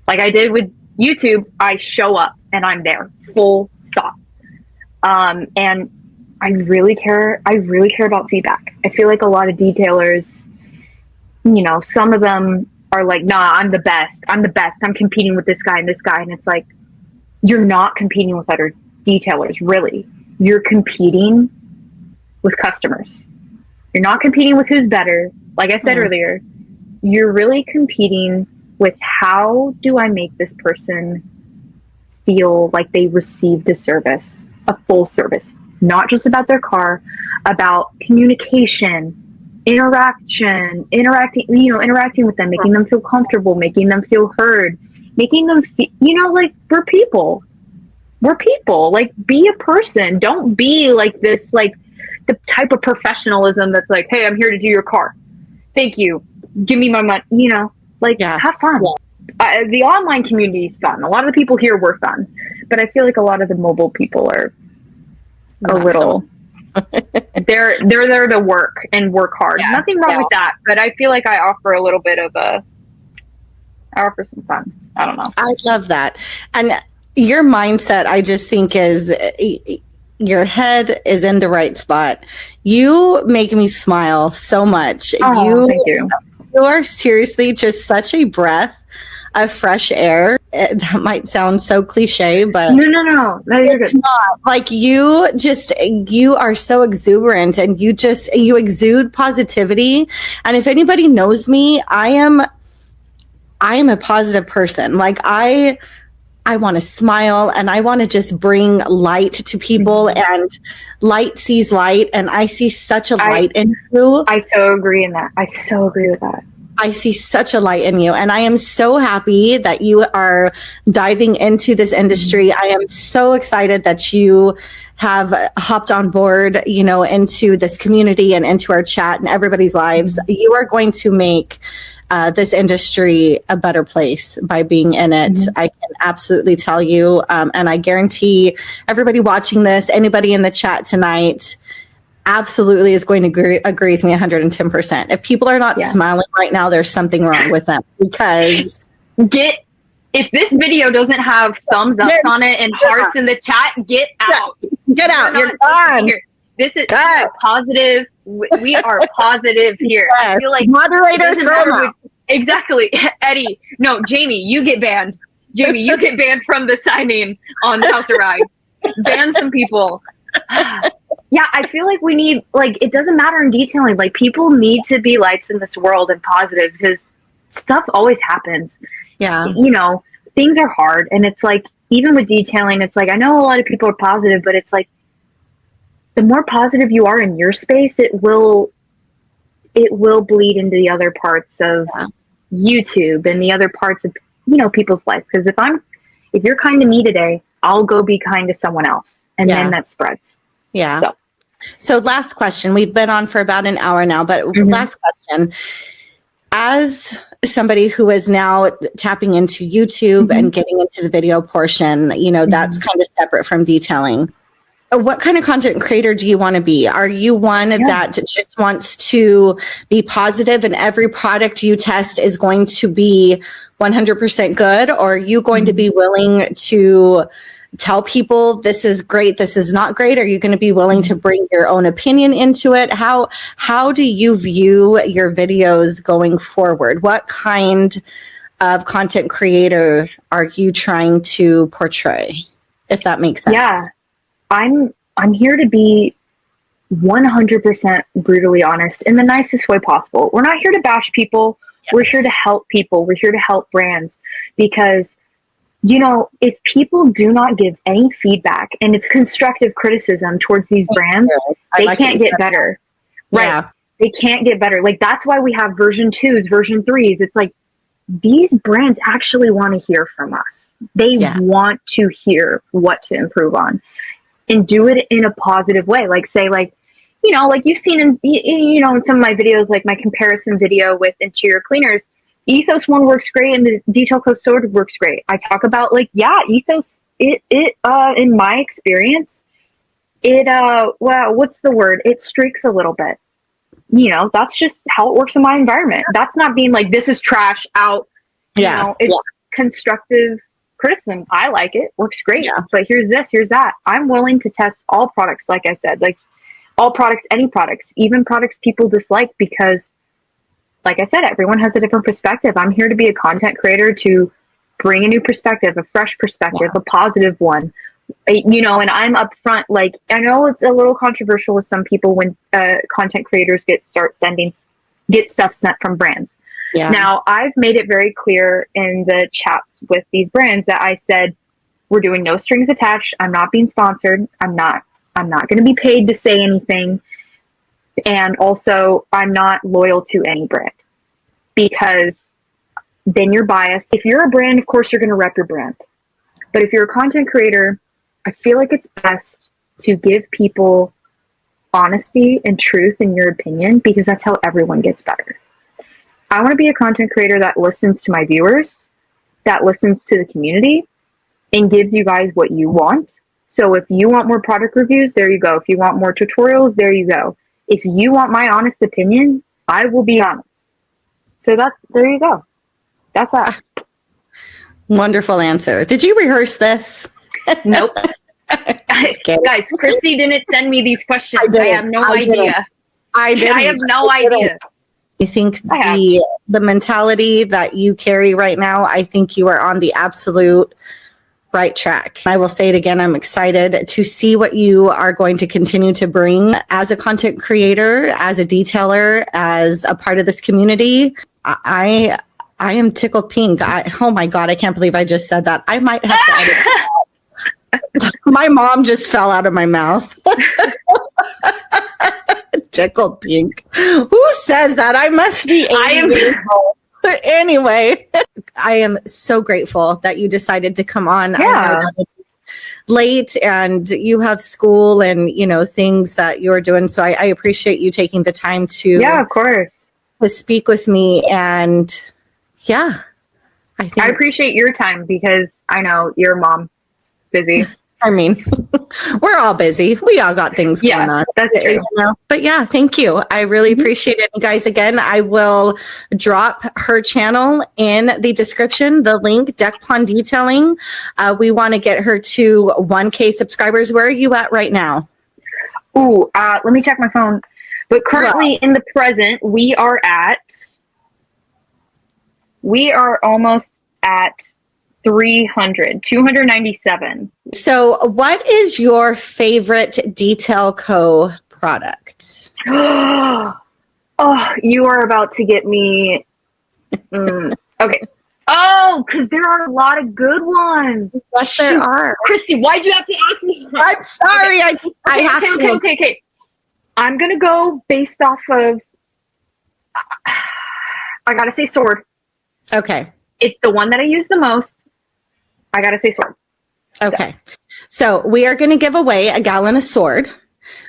I did with YouTube, I show up and I'm there, full stop. And I really care about feedback. I feel like a lot of detailers, some of them are like, nah, I'm the best. I'm competing with this guy and this guy. And it's like, you're not competing with other detailers, really. You're competing with customers. You're not competing with who's better. Like I said earlier, you're really competing with, how do I make this person feel like they received a service, a full service, not just about their car, about communication, interacting with them, making them feel comfortable, making them feel heard, making them feel, like we're people. Like, be a person. Don't be like this, like the type of professionalism that's like, hey, I'm here to do your car. Thank you. Give me my money. Have fun. Yeah. The online community is fun. A lot of the people here were fun, but I feel like a lot of the mobile people are a little. They're there to work and work hard. Yeah. Nothing wrong with that, but I feel like I offer a little bit of I offer some fun. I don't know. I love that. And your mindset, I just think is your head is in the right spot. You make me smile so much. Oh, thank you. You are seriously just such a breath of fresh air. That might sound so cliche, but no, it's not. Like, you are so exuberant, and you exude positivity. And if anybody knows me, I am a positive person. Like, I want to smile, and I want to just bring light to people, and light sees light, and I see such a light in you. I so agree in that. I so agree with that. I see such a light in you, and I am so happy that you are diving into this industry. I am so excited that you have hopped on board, into this community and into our chat and everybody's lives. You are going to make this industry a better place by being in it. I can absolutely tell you. And I guarantee everybody watching this, anybody in the chat tonight, absolutely is going to agree with me 110%. If people are not smiling right now, there's something wrong with them, because if this video doesn't have thumbs up on it and hearts in the chat, get out. Get out. You're gone. Here. This is positive. We are positive here. Yes. I feel like moderators. Exactly. Eddie. No, Jamie, you get banned. Jamie, you get banned from the signing on House of Rags. Ban some people. Yeah, I feel like we need, it doesn't matter in detailing. Like, people need to be lights in this world and positive, because stuff always happens. Yeah. Things are hard. And it's like, even with detailing, it's like, I know a lot of people are positive, but it's like, the more positive you are in your space, it will bleed into the other parts of YouTube and the other parts of, people's life. Because if you're kind to me today, I'll go be kind to someone else. And then that spreads. Yeah. So last question. We've been on for about an hour now, but last question. As somebody who is now tapping into YouTube and getting into the video portion, that's kind of separate from detailing. What kind of content creator do you want to be? Are you one that just wants to be positive and every product you test is going to be 100% good? Or are you going to be willing to tell people this is great, this is not great? Are you going to be willing to bring your own opinion into it? How do you view your videos going forward? What kind of content creator are you trying to portray, if that makes sense? Yeah. I'm here to be 100% brutally honest in the nicest way possible. We're not here to bash people. Yes. We're here to help people. We're here to help brands, because, if people do not give any feedback and it's constructive criticism towards these brands, they can't get better. Right. Yeah. They can't get better. Like, that's why we have version 2s, version 3s. It's like, these brands actually want to hear from us. They want to hear what to improve on. And do it in a positive way. Like, say, you've seen in some of my videos, like my comparison video with interior cleaners, Ethos one works great and the Detail Co Sword works great. I talk about Ethos, in my experience, what's the word? It streaks a little bit. That's just how it works in my environment. That's not being like, this is trash, out. It's constructive criticism. I like it, works great. But here's this, here's that. I'm willing to test all products, like I said, like all products, any products, even products people dislike, because, like I said, everyone has a different perspective. I'm here to be a content creator to bring a new perspective, a fresh perspective, a positive one. And I'm upfront. Like, I know it's a little controversial with some people when content creators get stuff sent from brands. Yeah. Now, I've made it very clear in the chats with these brands that I said, We're doing no strings attached. I'm not being sponsored. I'm not going to be paid to say anything. And also, I'm not loyal to any brand, because then you're biased. If you're a brand, of course, you're going to rep your brand. But if you're a content creator, I feel like it's best to give people honesty and truth in your opinion, because that's how everyone gets better. I want to be a content creator that listens to my viewers, that listens to the community, and gives you guys what you want. So if you want more product reviews, there you go. If you want more tutorials, there you go. If you want my honest opinion, I will be honest. So there you go. That's that. Wonderful answer. Did you rehearse this? Nope. Guys, Chrissy didn't send me these questions. I have no idea. I have no idea. I think the mentality that you carry right now, I think you are on the absolute right track. I will say it again, I'm excited to see what you are going to continue to bring as a content creator, as a detailer, as a part of this community. I am tickled pink. Oh my God, I can't believe I just said that. I might have to edit that. My mom just fell out of my mouth. Tickled pink. Who says that? I must be 80 years old. Anyway, I am so grateful that you decided to come on. Yeah. I know that it's late and you have school and, things that you're doing. So I appreciate you taking the time to, of course, to speak with me. And I appreciate your time, because I know your mom busy. I mean, we're all busy. We all got things going on. That's true. But thank you. I really appreciate it. And guys, again, I will drop her channel in the description, the link, Deck Pond Detailing. We want to get her to 1K subscribers. Where are you at right now? Ooh, let me check my phone. But currently in the present, we are almost at 297. So what is your favorite Detail Co. product? Oh, you are about to get me. Okay. Oh, because there are a lot of good ones. Yes, there are. Christy, why'd you have to ask me? I'm sorry. Okay. I have to. Okay. I'm going to go based off of, I got to say sword. Okay. It's the one that I use the most. I got to say sword. Okay. So we are going to give away a gallon of sword.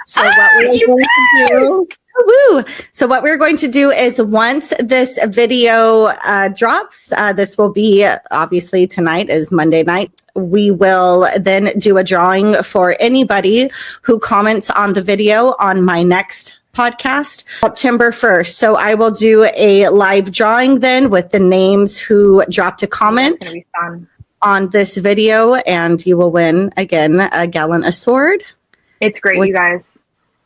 So what we're going to do... Woo! So what we're going to do is, once this video drops, this will be obviously tonight is Monday night. We will then do a drawing for anybody who comments on the video on my next podcast, September 1st. So I will do a live drawing then with the names who dropped a comment. That's gonna be fun. On this video, and you will win again a gallon of sword. It's great, you guys.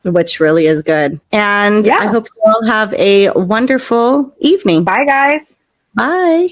Which really is good. And I hope you all have a wonderful evening. Bye, guys. Bye.